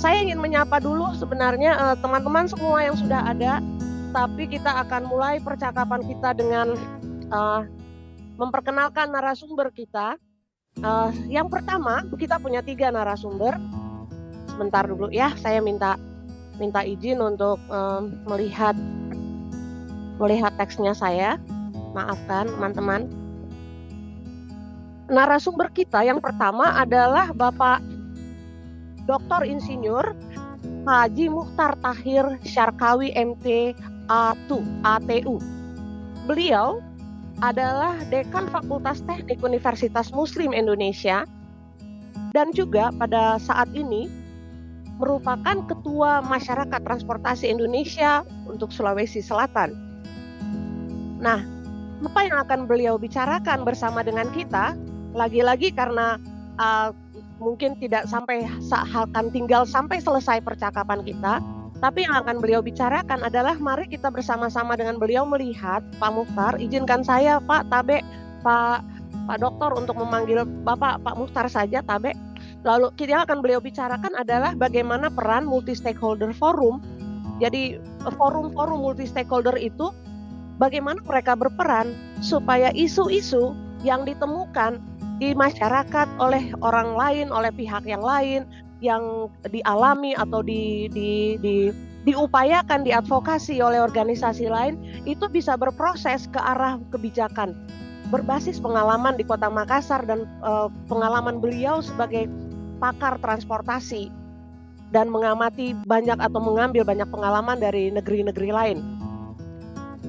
Saya ingin menyapa dulu sebenarnya teman-teman semua yang sudah ada, tapi kita akan mulai percakapan kita dengan memperkenalkan narasumber kita. Yang pertama, kita punya 3 narasumber. Sebentar dulu ya, saya minta izin untuk melihat teksnya saya. Maafkan teman-teman. Narasumber kita yang pertama adalah Bapak Dr. Insinyur Haji Muchtar Tahir Syarkawi MT ATU. Beliau adalah Dekan Fakultas Teknik Universitas Muslim Indonesia dan juga pada saat ini merupakan Ketua Masyarakat Transportasi Indonesia untuk Sulawesi Selatan. Nah, apa yang akan beliau bicarakan bersama dengan kita? Lagi-lagi karena mungkin tidak akan tinggal sampai selesai percakapan kita, tapi yang akan beliau bicarakan adalah mari kita bersama-sama dengan beliau melihat Pak Muchtar. Izinkan saya Pak Tabe, Pak Doktor untuk memanggil Bapak Pak Muchtar saja, Tabe. Lalu yang akan beliau bicarakan adalah bagaimana peran multi-stakeholder forum. Jadi forum-forum multi-stakeholder itu bagaimana mereka berperan supaya isu-isu yang ditemukan di masyarakat oleh orang lain, oleh pihak yang lain, yang dialami atau diupayakan, diadvokasi oleh organisasi lain, itu bisa berproses ke arah kebijakan. Berbasis pengalaman di Kota Makassar dan pengalaman beliau sebagai pakar transportasi dan mengamati banyak atau mengambil banyak pengalaman dari negeri-negeri lain.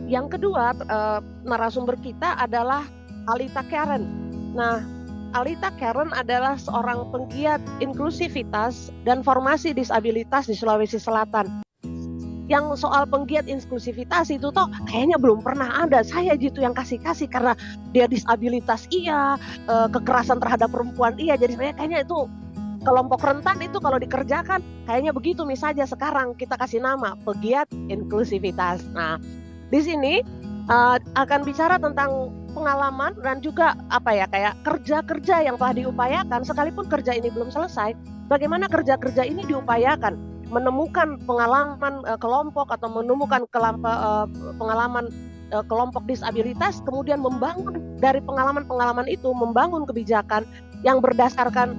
Yang kedua, narasumber kita adalah Alita Karen. Nah, Alita Karen adalah seorang penggiat inklusivitas dan formasi disabilitas di Sulawesi Selatan. Yang soal penggiat inklusivitas itu toh kayaknya belum pernah ada. Saya gitu yang kasih karena dia disabilitas iya, kekerasan terhadap perempuan iya. Jadi saya kayaknya itu kelompok rentan itu kalau dikerjakan kayaknya begitu. Misalnya sekarang kita kasih nama penggiat inklusivitas. Nah, di sini akan bicara tentang pengalaman dan juga kayak kerja-kerja yang telah diupayakan sekalipun kerja ini belum selesai. Bagaimana kerja-kerja ini diupayakan menemukan pengalaman kelompok atau menemukan pengalaman kelompok disabilitas, kemudian membangun dari pengalaman-pengalaman itu membangun kebijakan yang berdasarkan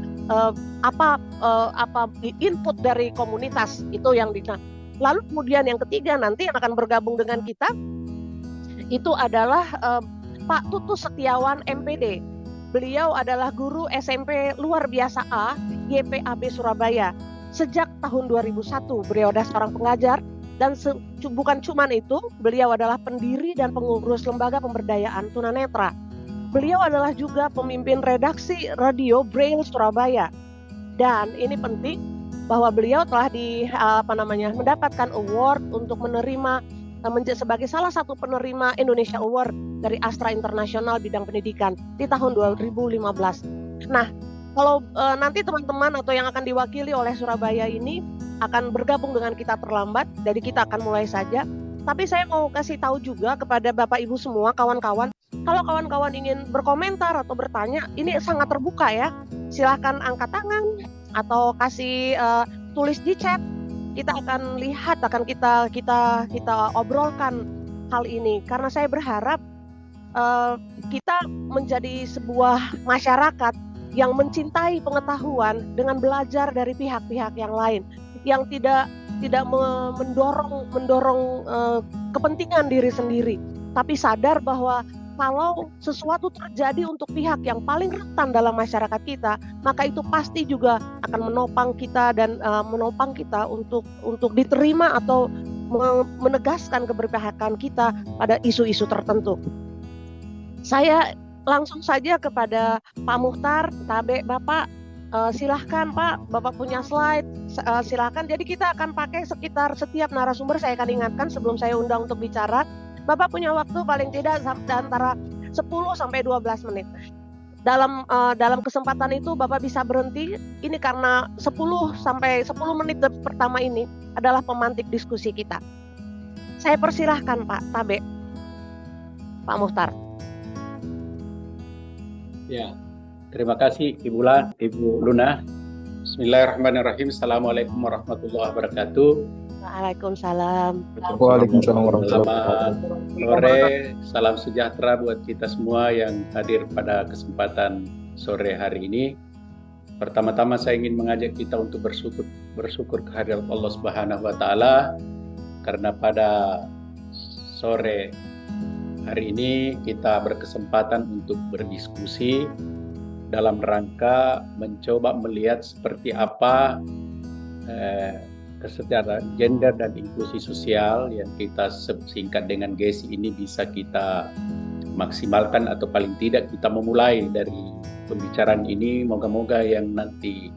input dari komunitas itu yang lalu kemudian yang ketiga nanti yang akan bergabung dengan kita itu adalah Pak Tutus Setiawan MPD. Beliau adalah guru SMP luar biasa A YPAB Surabaya. Sejak tahun 2001 beliau adalah seorang pengajar dan bukan cuman itu, beliau adalah pendiri dan pengurus lembaga pemberdayaan tunanetra. Beliau adalah juga pemimpin redaksi radio Braille Surabaya. Dan ini penting bahwa beliau telah mendapatkan award untuk menerima sebagai salah satu penerima Indonesia Award dari Astra Internasional bidang pendidikan di tahun 2015. Nah, kalau nanti teman-teman atau yang akan diwakili oleh Surabaya ini akan bergabung dengan kita terlambat, jadi kita akan mulai saja. Tapi saya mau kasih tahu juga kepada Bapak Ibu semua, kawan-kawan, kalau kawan-kawan ingin berkomentar atau bertanya, ini sangat terbuka ya. Silahkan angkat tangan atau kasih tulis di chat. Kita akan lihat, akan kita obrolkan hal ini karena saya berharap kita menjadi sebuah masyarakat yang mencintai pengetahuan dengan belajar dari pihak-pihak yang lain, yang tidak mendorong kepentingan diri sendiri, tapi sadar bahwa kalau sesuatu terjadi untuk pihak yang paling rentan dalam masyarakat kita, maka itu pasti juga akan menopang kita dan menopang kita untuk diterima atau menegaskan keberpihakan kita pada isu-isu tertentu. Saya langsung saja kepada Pak Muchtar, Tabe, Bapak, silahkan Pak, Bapak punya slide, silahkan. Jadi kita akan pakai sekitar setiap narasumber, saya akan ingatkan sebelum saya undang untuk bicara, Bapak punya waktu paling tidak antara 10 sampai 12 menit. Dalam kesempatan itu Bapak bisa berhenti. Ini karena 10 sampai 10 menit pertama ini adalah pemantik diskusi kita. Saya persilahkan Pak Tabe, Pak Muchtar. Ya, terima kasih Ibu Luna. Bismillahirrahmanirrahim. Assalamualaikum warahmatullahi wabarakatuh. Waalaikumsalam. Waalaikumsalam warahmatullahi Selamat wabarakatuh. sore, salam sejahtera buat kita semua yang hadir pada kesempatan sore hari ini. Pertama-tama saya ingin mengajak kita untuk bersyukur kehadirat Allah Subhanahu wa taala karena pada sore hari ini kita berkesempatan untuk berdiskusi dalam rangka mencoba melihat seperti apa kesetaraan gender dan inklusi sosial yang kita singkat dengan GESI ini bisa kita maksimalkan atau paling tidak kita memulai dari pembicaraan ini. Moga-moga yang nanti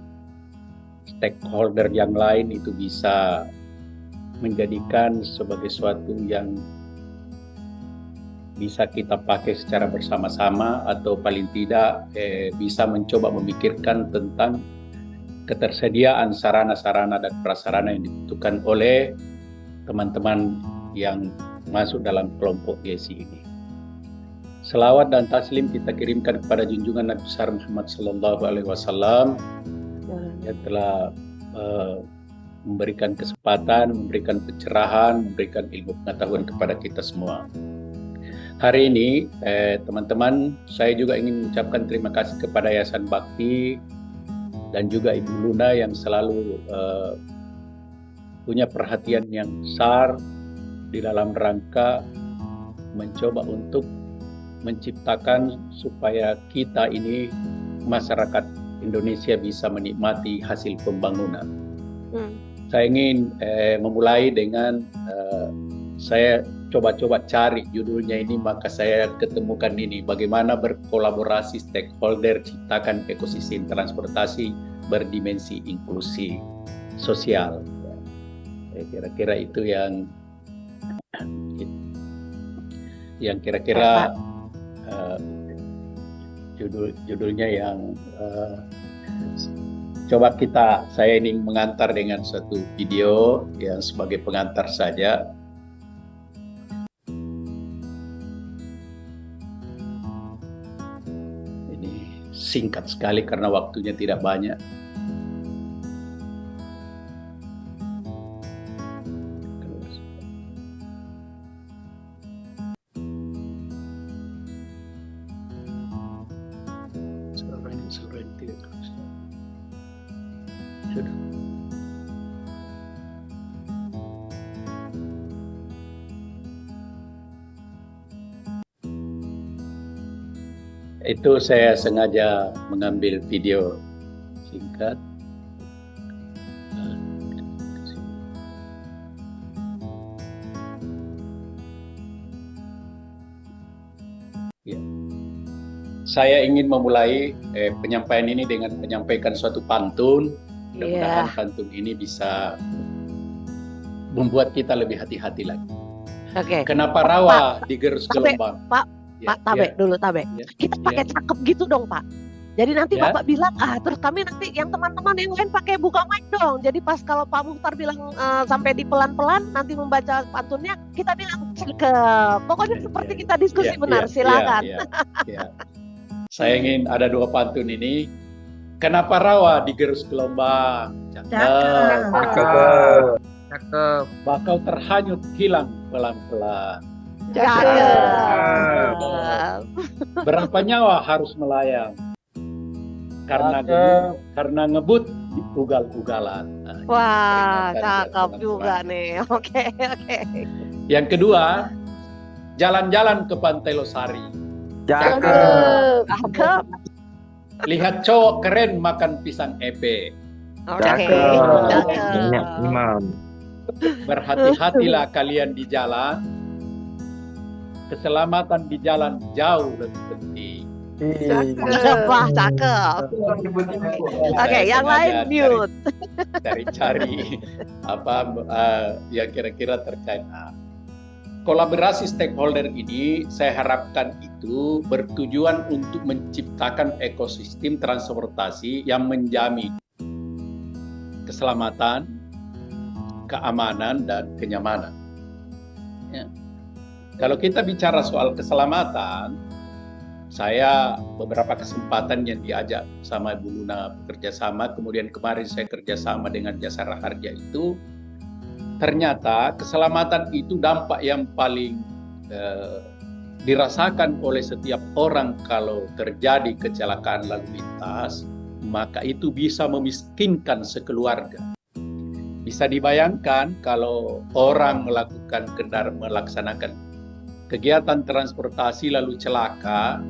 stakeholder yang lain itu bisa menjadikan sebagai suatu yang bisa kita pakai secara bersama-sama atau paling tidak bisa mencoba memikirkan tentang ketersediaan sarana-sarana dan prasarana yang dibutuhkan oleh teman-teman yang masuk dalam kelompok GESI ini. Selawat dan taslim kita kirimkan kepada junjungan Nabi besar Muhammad SAW yang telah memberikan kesempatan, memberikan pencerahan, memberikan ilmu pengetahuan kepada kita semua. Hari ini teman-teman, saya juga ingin mengucapkan terima kasih kepada Yayasan Bakti dan juga Ibu Luna yang selalu punya perhatian yang besar di dalam rangka mencoba untuk menciptakan supaya kita ini masyarakat Indonesia bisa menikmati hasil pembangunan. Saya ingin memulai dengan saya coba-coba cari judulnya ini, maka saya ketemukan ini, bagaimana berkolaborasi stakeholder ciptakan ekosistem transportasi berdimensi inklusi sosial. Kira-kira itu yang kira-kira judulnya yang coba saya ingin mengantar dengan satu video yang sebagai pengantar saja. Singkat sekali karena waktunya tidak banyak. Itu saya sengaja mengambil video singkat. Ya. Saya ingin memulai penyampaian ini dengan menyampaikan suatu pantun. Mudah-mudahan pantun ini bisa membuat kita lebih hati-hati lagi. Kenapa rawa digerus gelombang? Pak Tabe dulu Tabe. Kita pakai cakep gitu dong Pak. Jadi nanti Bapak bilang terus kami nanti yang teman-teman yang lain pakai buka mic dong. Jadi pas kalau Pak Muhtar bilang sampai di pelan-pelan nanti membaca pantunnya kita bilang cakep. Pokoknya seperti kita diskusi benar. Silakan. Saya ingin ada dua pantun ini. Kenapa rawa digerus gelombang? Cakep. Bakal terhanyut hilang pelan-pelan. Berapa nyawa harus melayang karena ngebut di ugal-ugalan. Wah, cakep juga nih. Oke. Yang kedua, jalan-jalan ke Pantai Losari. Cakep. Lihat cowok keren makan pisang epe. Cakep. Berhati-hatilah kalian di jalan. Keselamatan di jalan jauh lebih penting. Cakep. Oke, yang lain mute. Cari apa yang kira-kira terkait. Kolaborasi stakeholder ini saya harapkan itu bertujuan untuk menciptakan ekosistem transportasi yang menjamin keselamatan, keamanan, dan kenyamanan. Kalau kita bicara soal keselamatan, Saya beberapa kesempatan yang diajak sama Bu Luna kerjasama, kemudian kemarin saya kerjasama dengan Jasara Harja itu, ternyata keselamatan itu dampak yang paling dirasakan oleh setiap orang kalau terjadi kecelakaan lalu lintas, maka itu bisa memiskinkan sekeluarga. Bisa dibayangkan kalau orang melaksanakan kegiatan transportasi lalu celaka,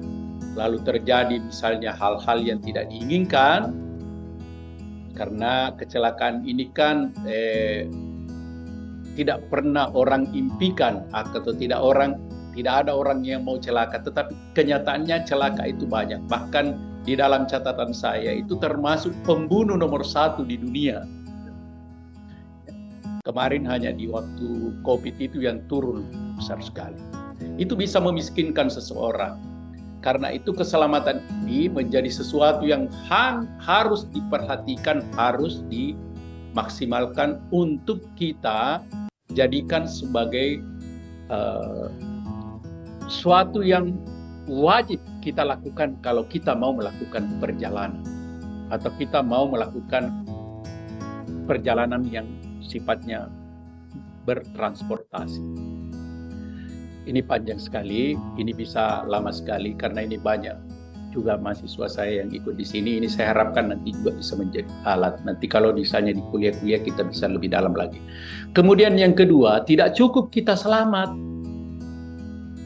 lalu terjadi misalnya hal-hal yang tidak diinginkan, karena kecelakaan ini kan tidak pernah orang impikan, atau tidak ada orang yang mau celaka, tetapi kenyataannya celaka itu banyak. Bahkan di dalam catatan saya itu termasuk pembunuh nomor 1 di dunia. Kemarin hanya di waktu COVID itu yang turun besar sekali. Itu bisa memiskinkan seseorang. Karena itu keselamatan ini menjadi sesuatu yang harus diperhatikan, harus dimaksimalkan untuk kita jadikan sebagai suatu yang wajib kita lakukan kalau kita mau melakukan perjalanan atau kita mau melakukan perjalanan yang sifatnya bertransportasi. Ini panjang sekali, ini bisa lama sekali karena ini banyak juga mahasiswa saya yang ikut di sini. Ini saya harapkan nanti juga bisa menjadi alat. Nanti kalau misalnya di kuliah-kuliah kita bisa lebih dalam lagi. Kemudian yang kedua, tidak cukup kita selamat.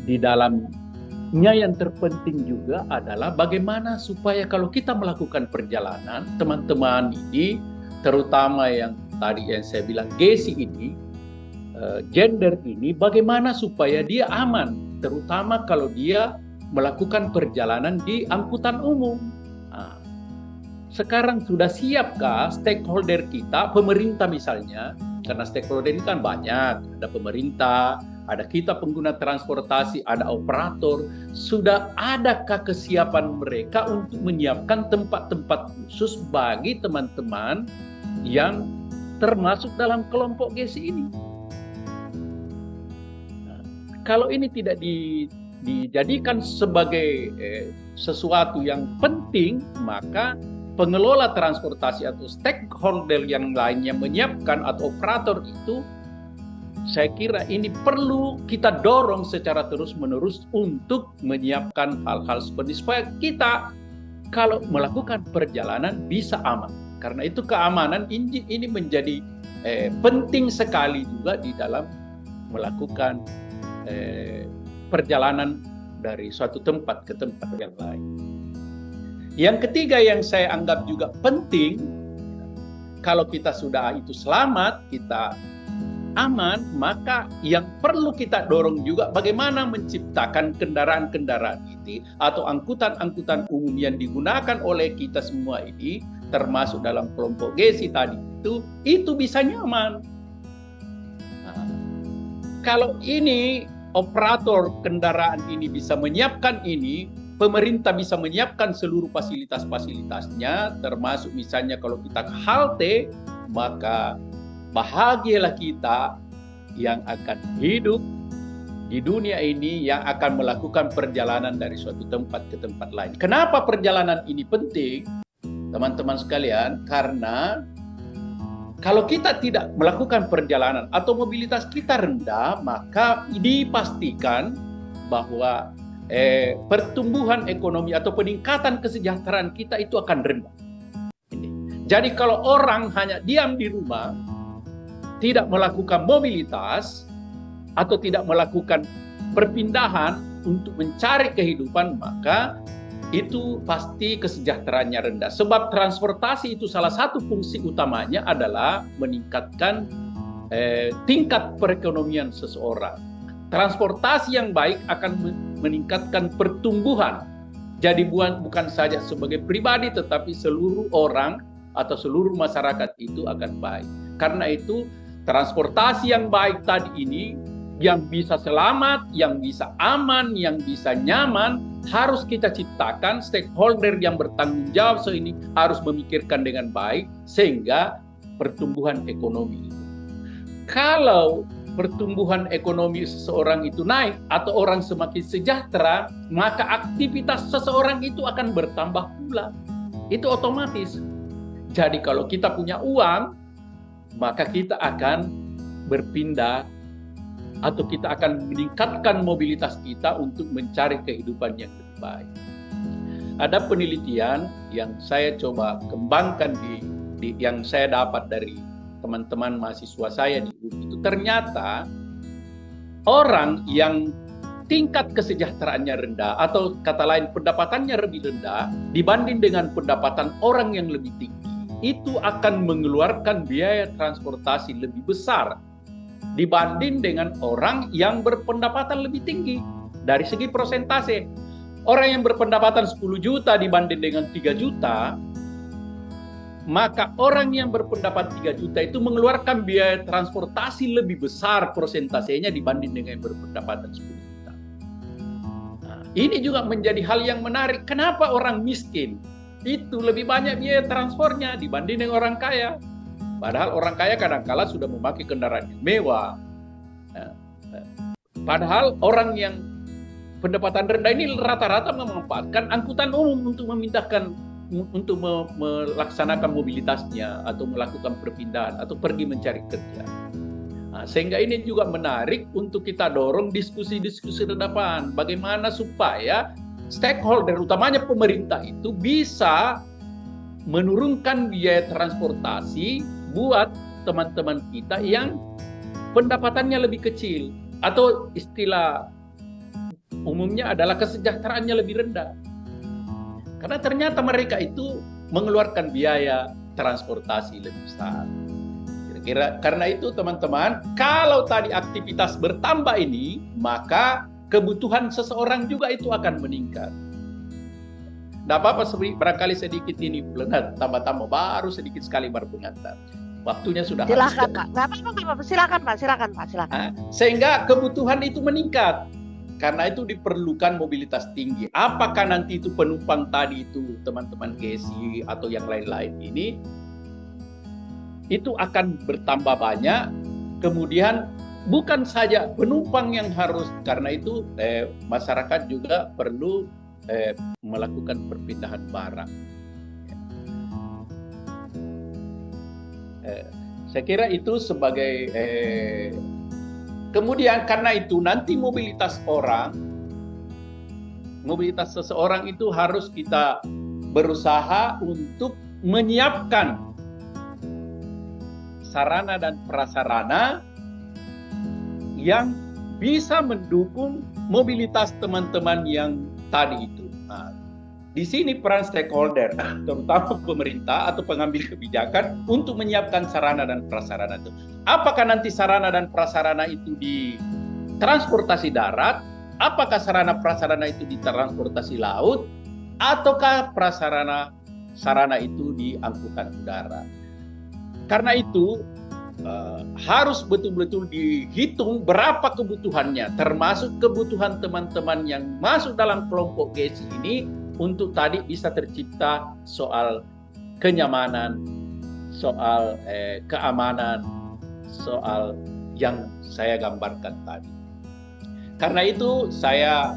Di dalamnya yang terpenting juga adalah bagaimana supaya kalau kita melakukan perjalanan, teman-teman ini, terutama yang tadi yang saya bilang Gesi ini, gender ini, bagaimana supaya dia aman, terutama kalau dia melakukan perjalanan di angkutan umum. Nah, sekarang sudah siapkah stakeholder kita, pemerintah misalnya, karena stakeholder ini kan banyak, ada pemerintah, ada kita pengguna transportasi, ada operator, sudah adakah kesiapan mereka untuk menyiapkan tempat-tempat khusus bagi teman-teman yang termasuk dalam kelompok Gesi ini? Kalau ini tidak dijadikan sebagai sesuatu yang penting, maka pengelola transportasi atau stakeholder yang lainnya menyiapkan atau operator itu, saya kira ini perlu kita dorong secara terus-menerus untuk menyiapkan hal-hal seperti supaya kita kalau melakukan perjalanan bisa aman. Karena itu keamanan ini menjadi penting sekali juga di dalam melakukan perjalanan dari suatu tempat ke tempat yang lain. Yang ketiga yang saya anggap juga penting, kalau kita sudah itu selamat, kita aman, maka yang perlu kita dorong juga bagaimana menciptakan kendaraan-kendaraan ini atau angkutan-angkutan umum yang digunakan oleh kita semua ini, termasuk dalam kelompok Gesi tadi itu bisa nyaman. Nah, kalau ini operator kendaraan ini bisa menyiapkan ini, pemerintah bisa menyiapkan seluruh fasilitas-fasilitasnya, termasuk misalnya kalau kita ke halte, maka bahagialah kita yang akan hidup di dunia ini, yang akan melakukan perjalanan dari suatu tempat ke tempat lain. Kenapa perjalanan ini penting, teman-teman sekalian? Karena kalau kita tidak melakukan perjalanan atau mobilitas kita rendah, maka dipastikan bahwa pertumbuhan ekonomi atau peningkatan kesejahteraan kita itu akan rendah. Jadi kalau orang hanya diam di rumah, tidak melakukan mobilitas atau tidak melakukan perpindahan untuk mencari kehidupan, maka itu pasti kesejahteraannya rendah. Sebab transportasi itu salah satu fungsi utamanya adalah meningkatkan tingkat perekonomian seseorang. Transportasi yang baik akan meningkatkan pertumbuhan. Jadi bukan saja sebagai pribadi, tetapi seluruh orang atau seluruh masyarakat itu akan baik. Karena itu transportasi yang baik tadi ini, yang bisa selamat, yang bisa aman, yang bisa nyaman, harus kita ciptakan stakeholder yang bertanggung jawab. So ini harus memikirkan dengan baik sehingga pertumbuhan ekonomi. Kalau pertumbuhan ekonomi seseorang itu naik atau orang semakin sejahtera, maka aktivitas seseorang itu akan bertambah pula. Itu otomatis. Jadi kalau kita punya uang, maka kita akan berpindah atau kita akan meningkatkan mobilitas kita untuk mencari kehidupan yang lebih baik. Ada penelitian yang saya coba kembangkan yang saya dapat dari teman-teman mahasiswa saya di UNI itu, ternyata orang yang tingkat kesejahteraannya rendah atau kata lain pendapatannya lebih rendah dibanding dengan pendapatan orang yang lebih tinggi, itu akan mengeluarkan biaya transportasi lebih besar dibanding dengan orang yang berpendapatan lebih tinggi. Dari segi persentase, orang yang berpendapatan 10 juta dibanding dengan 3 juta, maka orang yang berpendapat 3 juta itu mengeluarkan biaya transportasi lebih besar persentasenya dibanding dengan yang berpendapatan 10 juta. Nah, ini juga menjadi hal yang menarik. Kenapa orang miskin itu lebih banyak biaya transportnya dibanding dengan orang kaya? Padahal orang kaya kadang-kala sudah memakai kendaraan yang mewah. Padahal orang yang pendapatan rendah ini rata-rata memanfaatkan angkutan umum untuk melaksanakan mobilitasnya atau melakukan perpindahan atau pergi mencari kerja. Nah, sehingga ini juga menarik untuk kita dorong diskusi-diskusi ke depan. Bagaimana supaya stakeholder, utamanya pemerintah itu bisa menurunkan biaya transportasi buat teman-teman kita yang pendapatannya lebih kecil atau istilah umumnya adalah kesejahteraannya lebih rendah. Karena ternyata mereka itu mengeluarkan biaya transportasi lebih besar. Kira-kira karena itu teman-teman, kalau tadi aktivitas bertambah ini, maka kebutuhan seseorang juga itu akan meningkat. Tidak apa-apa, barangkali sedikit ini bulan tambah-tambah baru sedikit sekali baru pengantar. Waktunya sudah habis. Silakan Pak, nggak apa-apa, silakan Pak. Sehingga kebutuhan itu meningkat. Karena itu diperlukan mobilitas tinggi. Apakah nanti itu penumpang tadi itu teman-teman GSI atau yang lain-lain ini itu akan bertambah banyak. Kemudian bukan saja penumpang yang harus, karena itu masyarakat juga perlu melakukan perpindahan barang. Saya kira itu sebagai kemudian karena itu nanti mobilitas seseorang itu harus kita berusaha untuk menyiapkan sarana dan prasarana yang bisa mendukung mobilitas teman-teman yang tadi itu. Nah, di sini peran stakeholder, terutama pemerintah atau pengambil kebijakan untuk menyiapkan sarana dan prasarana itu. Apakah nanti sarana dan prasarana itu di transportasi darat, apakah sarana prasarana itu di transportasi laut, ataukah sarana itu di angkutan udara. Karena itu harus betul-betul dihitung berapa kebutuhannya, termasuk kebutuhan teman-teman yang masuk dalam kelompok GSI ini, untuk tadi bisa tercipta soal kenyamanan, soal keamanan, soal yang saya gambarkan tadi. Karena itu saya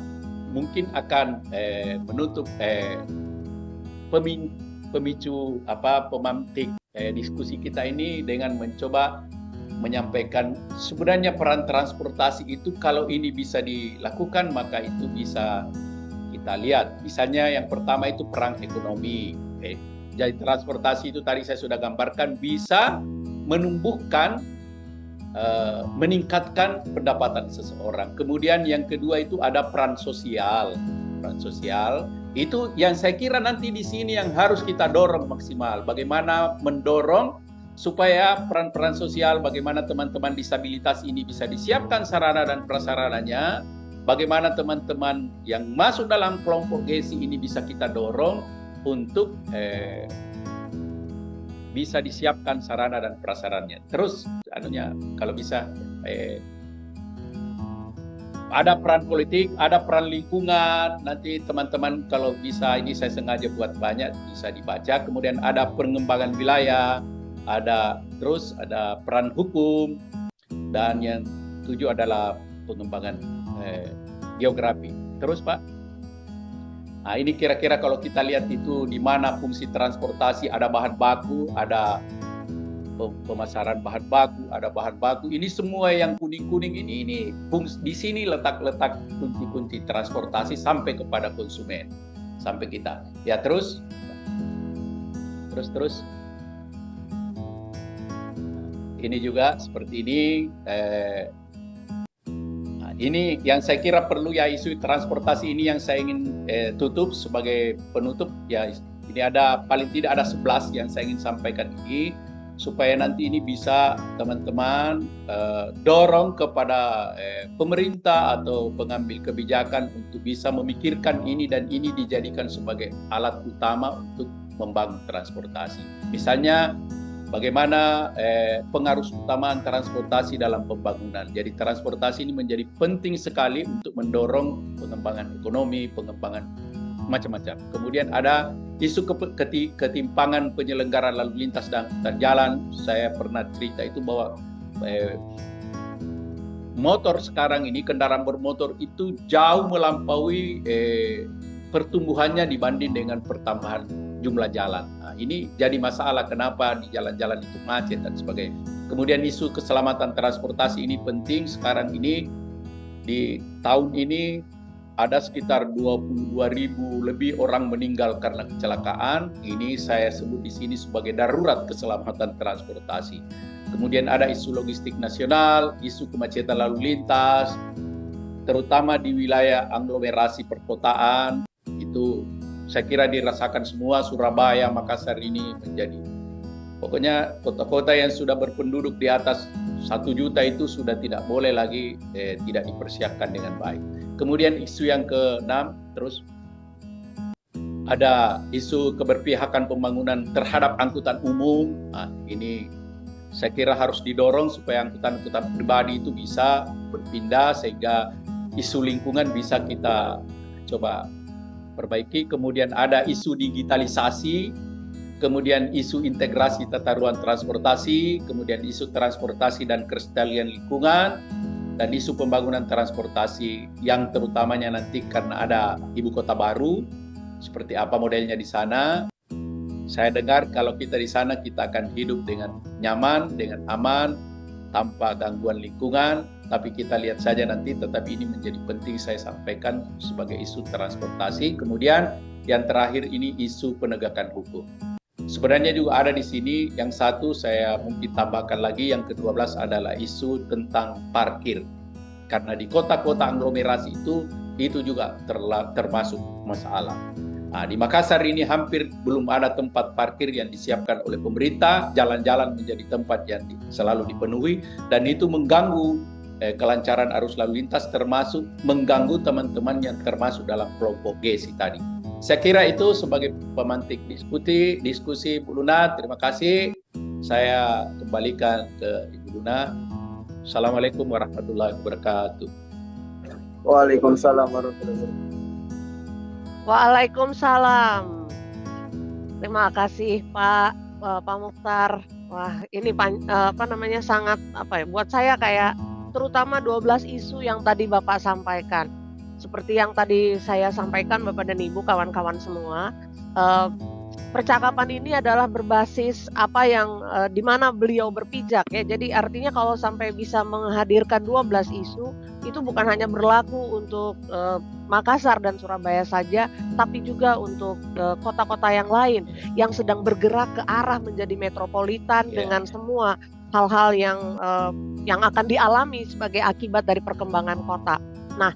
mungkin akan menutup pemantik diskusi kita ini dengan mencoba menyampaikan sebenarnya peran transportasi itu kalau ini bisa dilakukan maka itu bisa kita lihat. Misalnya yang pertama itu peran ekonomi. Jadi transportasi itu tadi saya sudah gambarkan bisa menumbuhkan, meningkatkan pendapatan seseorang. Kemudian yang kedua itu ada peran sosial. Peran sosial itu yang saya kira nanti di sini yang harus kita dorong maksimal. Bagaimana mendorong supaya peran-peran sosial, bagaimana teman-teman disabilitas ini bisa disiapkan sarana dan prasarananya. Bagaimana teman-teman yang masuk dalam kelompok GSI ini bisa kita dorong untuk bisa disiapkan sarana dan prasarannya. Terus kalau bisa ada peran politik, ada peran lingkungan. Nanti teman-teman kalau bisa ini saya sengaja buat banyak bisa dibaca. Kemudian ada pengembangan wilayah, ada peran hukum, dan yang 7 adalah pengembangan geografi. Terus Pak, nah ini kira-kira kalau kita lihat itu di mana fungsi transportasi, ada bahan baku, ada pemasaran bahan baku, ada bahan baku. Ini semua yang kuning-kuning ini di sini letak-letak kunci-kunci transportasi sampai kepada konsumen, sampai kita. Ya terus. Ini juga seperti ini. Ini yang saya kira perlu ya, isu transportasi ini yang saya ingin tutup sebagai penutup ya. Ini ada paling tidak ada 11 yang saya ingin sampaikan ini, supaya nanti ini bisa teman-teman dorong kepada pemerintah atau pengambil kebijakan untuk bisa memikirkan ini dan ini dijadikan sebagai alat utama untuk membangun transportasi. Misalnya bagaimana pengaruh utamaan transportasi dalam pembangunan. Jadi transportasi ini menjadi penting sekali untuk mendorong pengembangan ekonomi, pengembangan macam-macam. Kemudian ada isu ketimpangan penyelenggaraan lalu lintas dan jalan. Saya pernah cerita itu bahwa motor sekarang ini, kendaraan bermotor itu jauh melampaui pertumbuhannya dibanding dengan pertambahan jumlah jalan. Nah, ini jadi masalah kenapa di jalan-jalan itu macet dan sebagainya. Kemudian isu keselamatan transportasi ini penting. Sekarang ini di tahun ini ada sekitar 22.000 lebih orang meninggal karena kecelakaan. Ini saya sebut di sini sebagai darurat keselamatan transportasi. Kemudian ada isu logistik nasional, isu kemacetan lalu lintas, terutama di wilayah aglomerasi perkotaan. Itu saya kira dirasakan semua. Surabaya, Makassar ini menjadi, pokoknya kota-kota yang sudah berpenduduk di atas 1 juta itu sudah tidak boleh lagi tidak dipersiapkan dengan baik. Kemudian isu yang ke-6, terus ada isu keberpihakan pembangunan terhadap angkutan umum. Nah, ini saya kira harus didorong supaya angkutan-angkutan pribadi itu bisa berpindah sehingga isu lingkungan bisa kita coba perbaiki. Kemudian ada isu digitalisasi, kemudian isu integrasi tata ruang transportasi, kemudian isu transportasi dan kelestarian lingkungan, dan isu pembangunan transportasi yang terutamanya nanti karena ada ibu kota baru, seperti apa modelnya di sana. Saya dengar kalau kita di sana kita akan hidup dengan nyaman, dengan aman, tanpa gangguan lingkungan. Tapi kita lihat saja nanti, tetapi ini menjadi penting saya sampaikan sebagai isu transportasi. Kemudian yang terakhir ini isu penegakan hukum. Sebenarnya juga ada di sini, yang satu saya mungkin tambahkan lagi, yang ke-12 adalah isu tentang parkir. Karena di kota-kota aglomerasi itu juga termasuk masalah. Nah, di Makassar ini hampir belum ada tempat parkir yang disiapkan oleh pemerintah. Jalan-jalan menjadi tempat yang selalu dipenuhi, dan itu mengganggu kelancaran arus lalu lintas, termasuk mengganggu teman-teman yang termasuk dalam kelompok GESI tadi. Saya kira itu sebagai pemantik diskusi Bu Luna. Terima kasih. Saya kembalikan ke Ibu Luna. Assalamualaikum warahmatullahi wabarakatuh. Waalaikumsalam warahmatullahi wabarakatuh. Waalaikumsalam. Terima kasih Pak Mukhtar. Wah, ini sangat buat saya kayak terutama 12 isu yang tadi Bapak sampaikan. Seperti yang tadi saya sampaikan Bapak dan Ibu, kawan-kawan semua, percakapan ini adalah berbasis apa yang di mana beliau berpijak ya. Jadi artinya kalau sampai bisa menghadirkan 12 isu, itu bukan hanya berlaku untuk Makassar dan Surabaya saja, tapi juga untuk kota-kota yang lain yang sedang bergerak ke arah menjadi metropolitan dengan semua hal-hal yang akan dialami sebagai akibat dari perkembangan kota. Nah,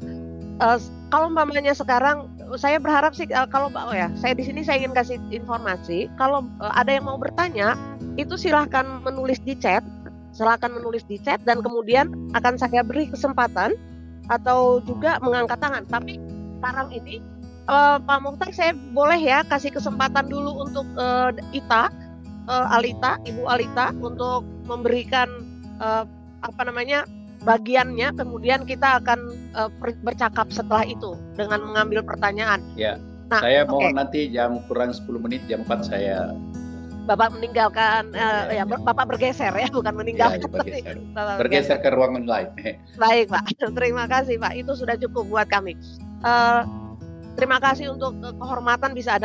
kalau umpamanya sekarang saya berharap sih saya di sini saya ingin kasih informasi, kalau ada yang mau bertanya itu silahkan menulis di chat, dan kemudian akan saya beri kesempatan atau juga mengangkat tangan. Tapi sekarang ini Pak Mukhtar, saya boleh ya kasih kesempatan dulu untuk Ibu Alita untuk memberikan bagiannya, kemudian kita akan bercakap setelah itu dengan mengambil pertanyaan. Ya, nah, saya mohon nanti jam kurang 10 menit, jam 4 saya Bapak meninggalkan, Bapak bergeser ya, bukan meninggalkan. bergeser. Bapak Bergeser ke ruangan lain. Baik Pak, terima kasih Pak, itu sudah cukup buat kami. Terima kasih untuk kehormatan bisa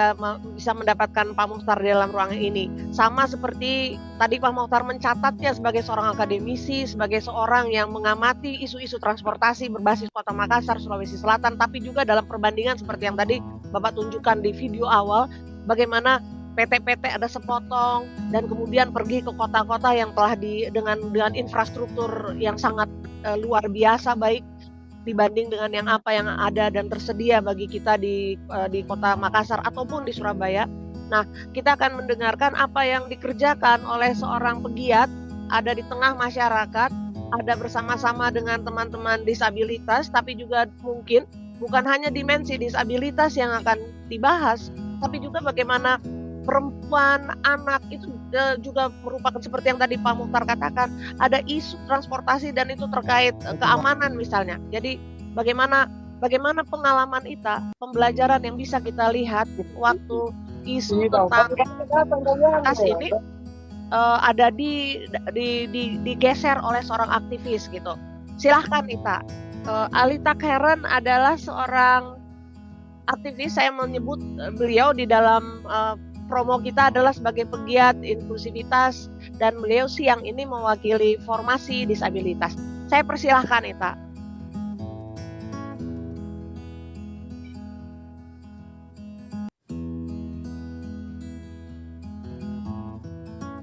mendapatkan Pak Muchtar di dalam ruangan ini. Sama seperti tadi Pak Muchtar mencatatnya sebagai seorang akademisi, sebagai seorang yang mengamati isu-isu transportasi berbasis Kota Makassar, Sulawesi Selatan, tapi juga dalam perbandingan seperti yang tadi Bapak tunjukkan di video awal, bagaimana PT-PT ada sepotong dan kemudian pergi ke kota-kota yang telah dengan infrastruktur yang sangat luar biasa baik dibanding dengan yang apa yang ada dan tersedia bagi kita di Kota Makassar ataupun di Surabaya. Nah, kita akan mendengarkan apa yang dikerjakan oleh seorang pegiat ada di tengah masyarakat, ada bersama-sama dengan teman-teman disabilitas, tapi juga mungkin bukan hanya dimensi disabilitas yang akan dibahas, tapi juga bagaimana perempuan, anak itu juga merupakan seperti yang tadi Pak Muchtar katakan, ada isu transportasi dan itu terkait keamanan misalnya. Jadi bagaimana pengalaman kita, pembelajaran yang bisa kita lihat waktu isu tentang transportasi ini ada digeser oleh seorang aktivis gitu. Silahkan Ita. Alita Karen adalah seorang aktivis, saya menyebut beliau di dalam promo kita adalah sebagai pegiat inklusivitas dan beliau siang ini mewakili formasi disabilitas. Saya persilahkan Ita.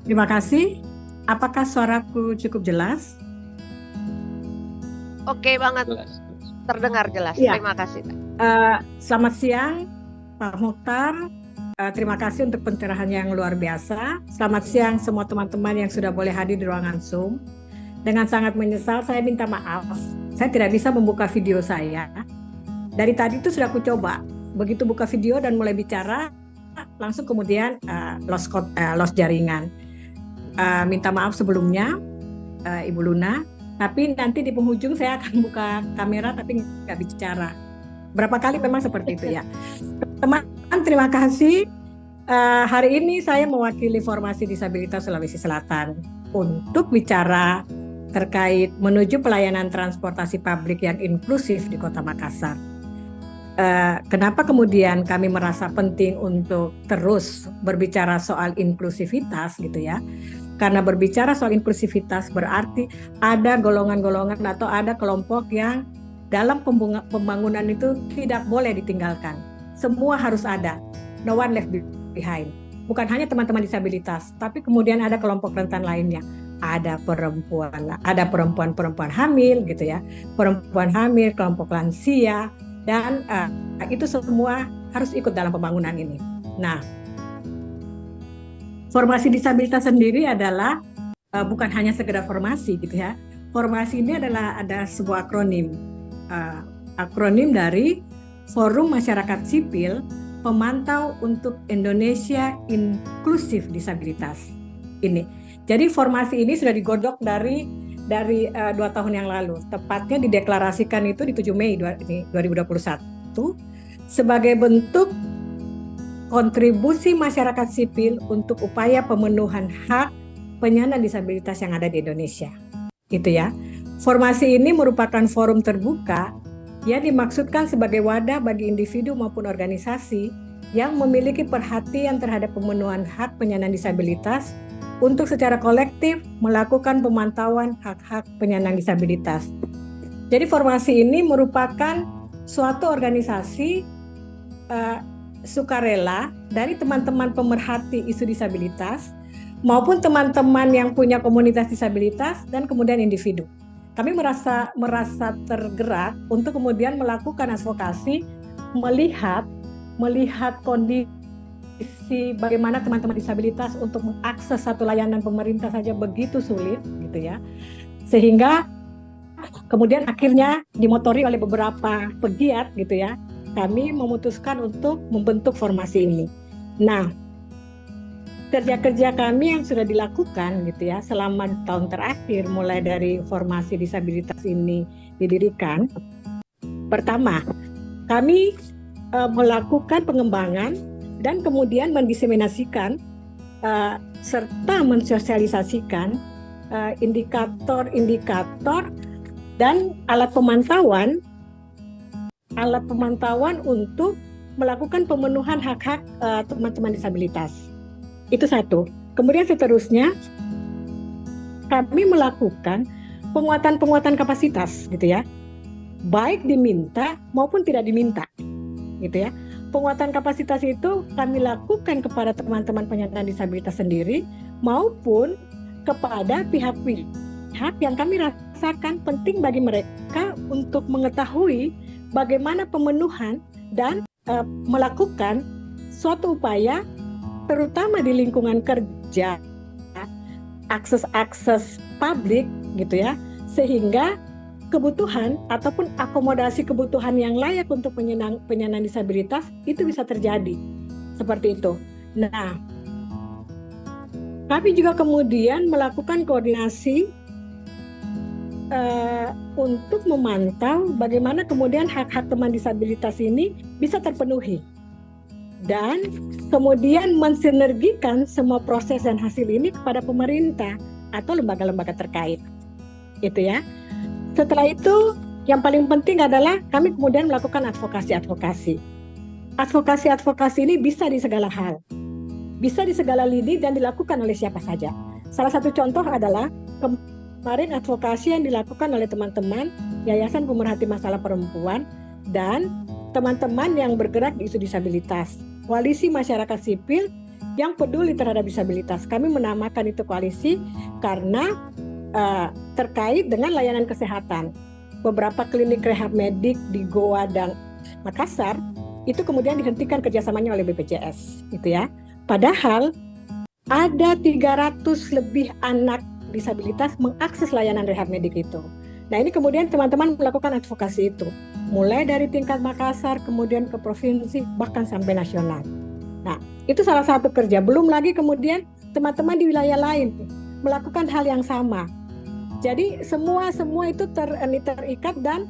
Terima kasih. Apakah suaraku cukup jelas? Oke banget. Jelas. Terdengar jelas. Ya. Terima kasih. Selamat siang Pak Muchtar. Terima kasih untuk pencerahan yang luar biasa. Selamat siang semua teman-teman yang sudah boleh hadir di ruangan Zoom. Dengan sangat menyesal saya minta maaf. Saya tidak bisa membuka video saya. Dari tadi itu sudah aku coba. Begitu buka video dan mulai bicara, langsung kemudian lost jaringan. Minta maaf sebelumnya, Ibu Luna. Tapi nanti di penghujung saya akan buka kamera tapi nggak bicara. Berapa kali memang seperti itu ya. Teman-teman, terima kasih. Hari ini saya mewakili Formasi Disabilitas Sulawesi Selatan untuk bicara terkait menuju pelayanan transportasi publik yang inklusif di Kota Makassar. Kenapa kemudian kami merasa penting untuk terus berbicara soal inklusivitas gitu ya? Karena berbicara soal inklusivitas berarti ada golongan-golongan atau ada kelompok yang dalam pembangunan itu tidak boleh ditinggalkan. Semua harus ada. No one left behind. Bukan hanya teman-teman disabilitas, tapi kemudian ada kelompok rentan lainnya. Ada perempuan hamil gitu ya. Perempuan hamil, kelompok lansia, dan itu semua harus ikut dalam pembangunan ini. Nah, formasi disabilitas sendiri adalah bukan hanya sekedar formasi gitu ya. Formasi ini ada sebuah akronim dari Forum Masyarakat Sipil Pemantau untuk Indonesia Inklusif Disabilitas. Ini. Jadi formasi ini sudah digodok dari 2 tahun yang lalu. Tepatnya dideklarasikan itu di 7 Mei 2021 sebagai bentuk kontribusi masyarakat sipil untuk upaya pemenuhan hak penyandang disabilitas yang ada di Indonesia. Gitu ya. Formasi ini merupakan forum terbuka yang dimaksudkan sebagai wadah bagi individu maupun organisasi yang memiliki perhatian terhadap pemenuhan hak penyandang disabilitas untuk secara kolektif melakukan pemantauan hak-hak penyandang disabilitas. Jadi formasi ini merupakan suatu organisasi sukarela dari teman-teman pemerhati isu disabilitas maupun teman-teman yang punya komunitas disabilitas dan kemudian individu. Kami merasa tergerak untuk kemudian melakukan advokasi, melihat kondisi bagaimana teman-teman disabilitas untuk mengakses satu layanan pemerintah saja begitu sulit gitu ya. Sehingga kemudian akhirnya dimotori oleh beberapa pegiat gitu ya, kami memutuskan untuk membentuk formasi ini. Nah, kerja-kerja kami yang sudah dilakukan gitu ya selama tahun terakhir mulai dari formasi disabilitas ini didirikan. Pertama, kami melakukan pengembangan dan kemudian mendiseminasikan serta mensosialisasikan indikator-indikator dan alat pemantauan untuk melakukan pemenuhan hak-hak teman-teman disabilitas. Itu satu. Kemudian seterusnya kami melakukan penguatan kapasitas gitu ya. Baik diminta maupun tidak diminta. Gitu ya. Penguatan kapasitas itu kami lakukan kepada teman-teman penyandang disabilitas sendiri maupun kepada pihak-pihak yang kami rasakan penting bagi mereka untuk mengetahui bagaimana pemenuhan dan melakukan suatu upaya terutama di lingkungan kerja, akses publik gitu ya, sehingga kebutuhan ataupun akomodasi kebutuhan yang layak untuk penyandang disabilitas itu bisa terjadi seperti itu. Nah, kami juga kemudian melakukan koordinasi untuk memantau bagaimana kemudian hak-hak teman disabilitas ini bisa terpenuhi dan kemudian mensinergikan semua proses dan hasil ini kepada pemerintah atau lembaga-lembaga terkait. Itu ya. Setelah itu yang paling penting adalah kami kemudian melakukan advokasi. Advokasi ini bisa di segala hal. Bisa di segala lini dan dilakukan oleh siapa saja. Salah satu contoh adalah kemarin advokasi yang dilakukan oleh teman-teman Yayasan Pemerhati Masalah Perempuan dan teman-teman yang bergerak di isu disabilitas. Koalisi Masyarakat Sipil yang peduli terhadap disabilitas. Kami menamakan itu koalisi karena terkait dengan layanan kesehatan. Beberapa klinik rehab medik di Goa dan Makassar itu kemudian dihentikan kerjasamanya oleh BPJS, gitu ya. Padahal ada 300 lebih anak disabilitas mengakses layanan rehab medik itu. Nah, ini kemudian teman-teman melakukan advokasi itu, mulai dari tingkat Makassar, kemudian ke provinsi, bahkan sampai nasional. Nah, itu salah satu kerja. Belum lagi kemudian teman-teman di wilayah lain melakukan hal yang sama. Jadi semua itu terikat dan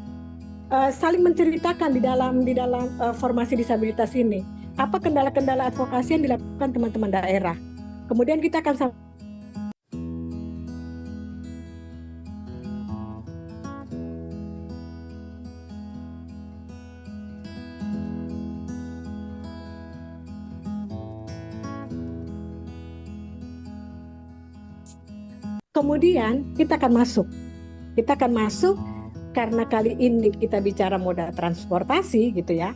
saling menceritakan di dalam formasi disabilitas ini. Apa kendala-kendala advokasi yang dilakukan teman-teman daerah. Kemudian kita akan kemudian kita akan masuk karena kali ini kita bicara moda transportasi gitu ya.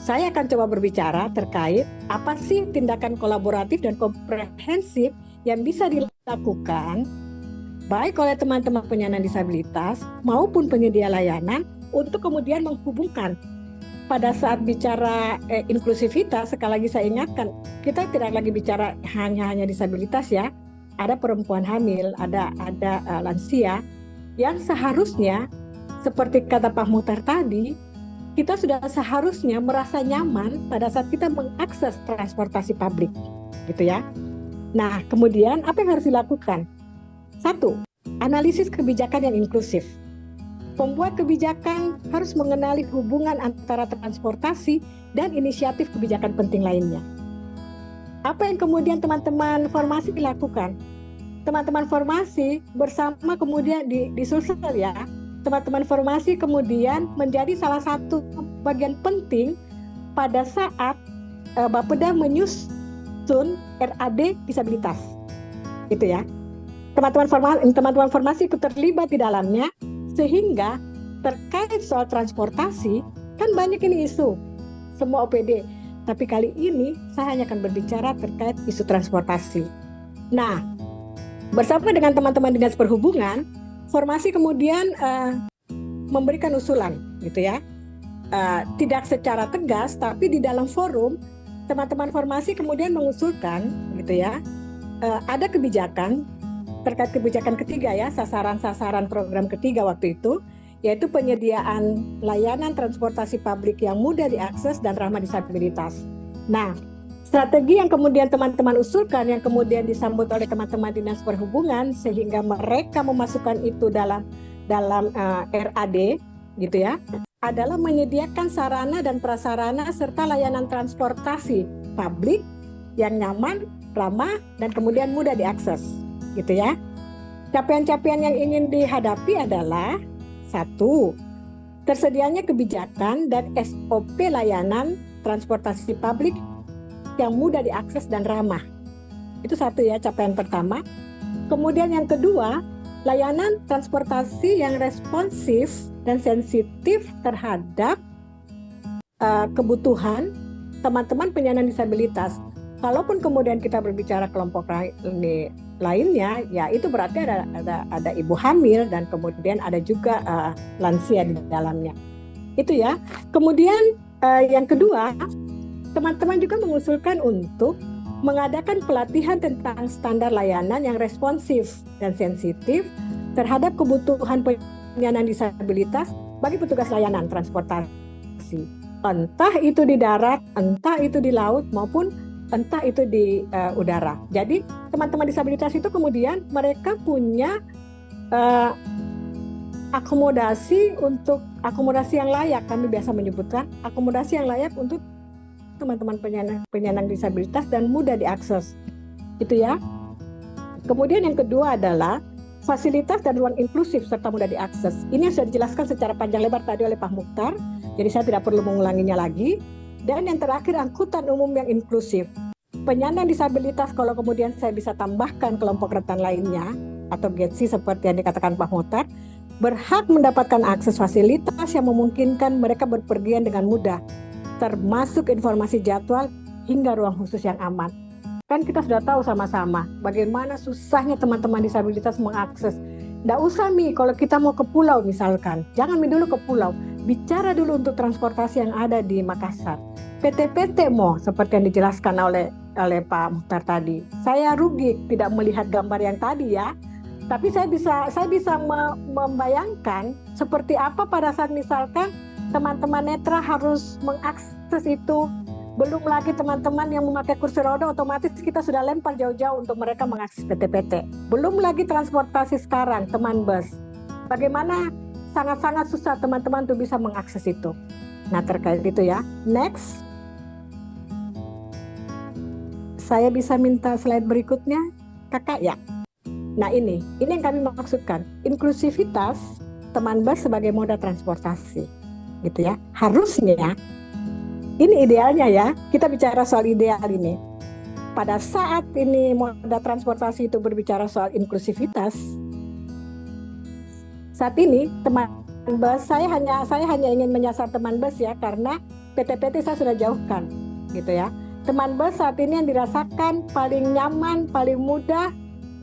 Saya akan coba berbicara terkait apa sih tindakan kolaboratif dan komprehensif yang bisa dilakukan baik oleh teman-teman penyandang disabilitas maupun penyedia layanan untuk kemudian menghubungkan. Pada saat bicara inklusivitas, sekali lagi saya ingatkan, kita tidak lagi bicara hanya disabilitas ya. Ada perempuan hamil, ada lansia yang seharusnya seperti kata Pak Muhtar tadi, kita sudah seharusnya merasa nyaman pada saat kita mengakses transportasi publik, gitu ya. Nah, kemudian apa yang harus dilakukan? 1, analisis kebijakan yang inklusif. Pembuat kebijakan harus mengenali hubungan antara transportasi dan inisiatif kebijakan penting lainnya. Apa yang kemudian teman-teman formasi lakukan? Teman-teman formasi bersama kemudian di Sulsel ya, teman-teman formasi kemudian menjadi salah satu bagian penting pada saat Bapeda menyusun RAD disabilitas. Gitu ya. Teman-teman formasi ikut terlibat di dalamnya. Sehingga terkait soal transportasi, kan banyak ini isu, semua OPD. Tapi kali ini saya hanya akan berbicara terkait isu transportasi. Nah, bersama dengan teman-teman Dinas Perhubungan, formasi kemudian memberikan usulan, gitu ya. Tidak secara tegas, tapi di dalam forum, teman-teman formasi kemudian mengusulkan, gitu ya, ada kebijakan terkait kebijakan ketiga ya, sasaran program ketiga waktu itu, yaitu penyediaan layanan transportasi publik yang mudah diakses dan ramah disabilitas. Nah, strategi yang kemudian teman-teman usulkan, yang kemudian disambut oleh teman-teman Dinas Perhubungan, sehingga mereka memasukkan itu dalam RAD, gitu ya, adalah menyediakan sarana dan prasarana serta layanan transportasi publik yang nyaman, ramah, dan kemudian mudah diakses, gitu ya. Capaian-capaian yang ingin dihadapi adalah satu, tersedianya kebijakan dan SOP layanan transportasi publik yang mudah diakses dan ramah. Itu satu ya, capaian pertama. Kemudian yang kedua, layanan transportasi yang responsif dan sensitif terhadap kebutuhan teman-teman penyandang disabilitas. Kalaupun kemudian kita berbicara kelompok lainnya, ya itu berarti ada ibu hamil dan kemudian ada juga lansia di dalamnya. Itu ya. Kemudian yang kedua, teman-teman juga mengusulkan untuk mengadakan pelatihan tentang standar layanan yang responsif dan sensitif terhadap kebutuhan penyandang disabilitas bagi petugas layanan transportasi. Entah itu di darat, entah itu di laut, maupun entah itu di udara. Jadi teman-teman disabilitas itu kemudian mereka punya akomodasi yang layak. Kami biasa menyebutkan akomodasi yang layak untuk teman-teman penyandang disabilitas dan mudah diakses. Itu ya. Kemudian yang kedua adalah fasilitas dan ruang inklusif serta mudah diakses. Ini yang sudah dijelaskan secara panjang lebar tadi oleh Pak Mukhtar, jadi saya tidak perlu mengulanginya lagi. Dan yang terakhir, angkutan umum yang inklusif. Penyandang disabilitas, kalau kemudian saya bisa tambahkan kelompok rentan lainnya, atau GETSI seperti yang dikatakan Pak Mukhtar, berhak mendapatkan akses fasilitas yang memungkinkan mereka berpergian dengan mudah, termasuk informasi jadwal hingga ruang khusus yang aman. Kan kita sudah tahu sama-sama bagaimana susahnya teman-teman disabilitas mengakses. Nggak usah kalau kita mau ke pulau misalkan, jangan dulu ke pulau, bicara dulu untuk transportasi yang ada di Makassar. PT-PT seperti yang dijelaskan oleh Pak Mukhtar tadi. Saya rugi tidak melihat gambar yang tadi ya, tapi saya bisa membayangkan seperti apa pada saat misalkan teman-teman netra harus mengakses itu. Belum lagi teman-teman yang memakai kursi roda, otomatis kita sudah lempar jauh-jauh untuk mereka mengakses PT-PT. Belum lagi transportasi sekarang, teman bus. Bagaimana sangat-sangat susah teman-teman untuk bisa mengakses itu. Nah, terkait itu ya. Next. Saya bisa minta slide berikutnya, Kakak ya. Nah, ini yang kami maksudkan. Inklusivitas teman bus sebagai moda transportasi. Gitu ya. Harusnya ini idealnya ya, kita bicara soal ideal ini. Pada saat ini moda transportasi itu berbicara soal inklusivitas, saat ini teman bus saya hanya ingin menyasar teman bus ya, karena PT-PT saya sudah jauhkan, gitu ya. Teman bus saat ini yang dirasakan paling nyaman, paling mudah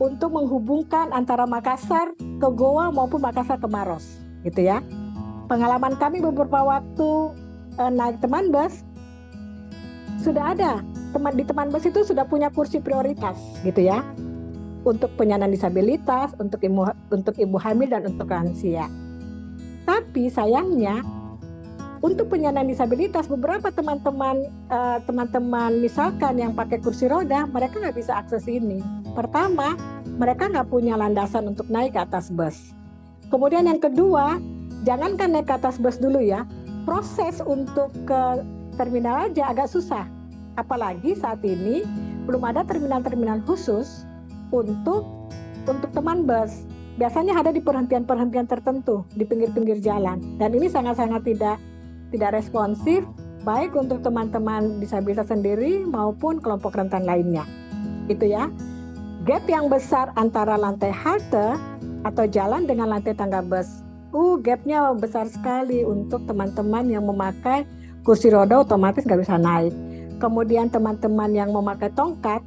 untuk menghubungkan antara Makassar ke Goa maupun Makassar ke Maros, gitu ya. Pengalaman kami beberapa waktu naik teman bus, sudah ada di teman bus itu sudah punya kursi prioritas gitu ya, untuk penyandang disabilitas, untuk ibu hamil dan untuk lansia. Tapi sayangnya untuk penyandang disabilitas beberapa teman-teman misalkan yang pakai kursi roda, mereka nggak bisa akses ini. Pertama, mereka nggak punya landasan untuk naik ke atas bus. Kemudian yang kedua, jangankan naik ke atas bus dulu ya, proses untuk ke terminal aja agak susah. Apalagi saat ini belum ada terminal-terminal khusus untuk teman bus. Biasanya ada di perhentian-perhentian tertentu di pinggir-pinggir jalan. Dan ini sangat-sangat tidak responsif baik untuk teman-teman disabilitas sendiri maupun kelompok rentan lainnya. Itu ya. Gap yang besar antara lantai halte atau jalan dengan lantai tangga bus. Gapnya besar sekali untuk teman-teman yang memakai kursi roda, otomatis nggak bisa naik. Kemudian teman-teman yang memakai tongkat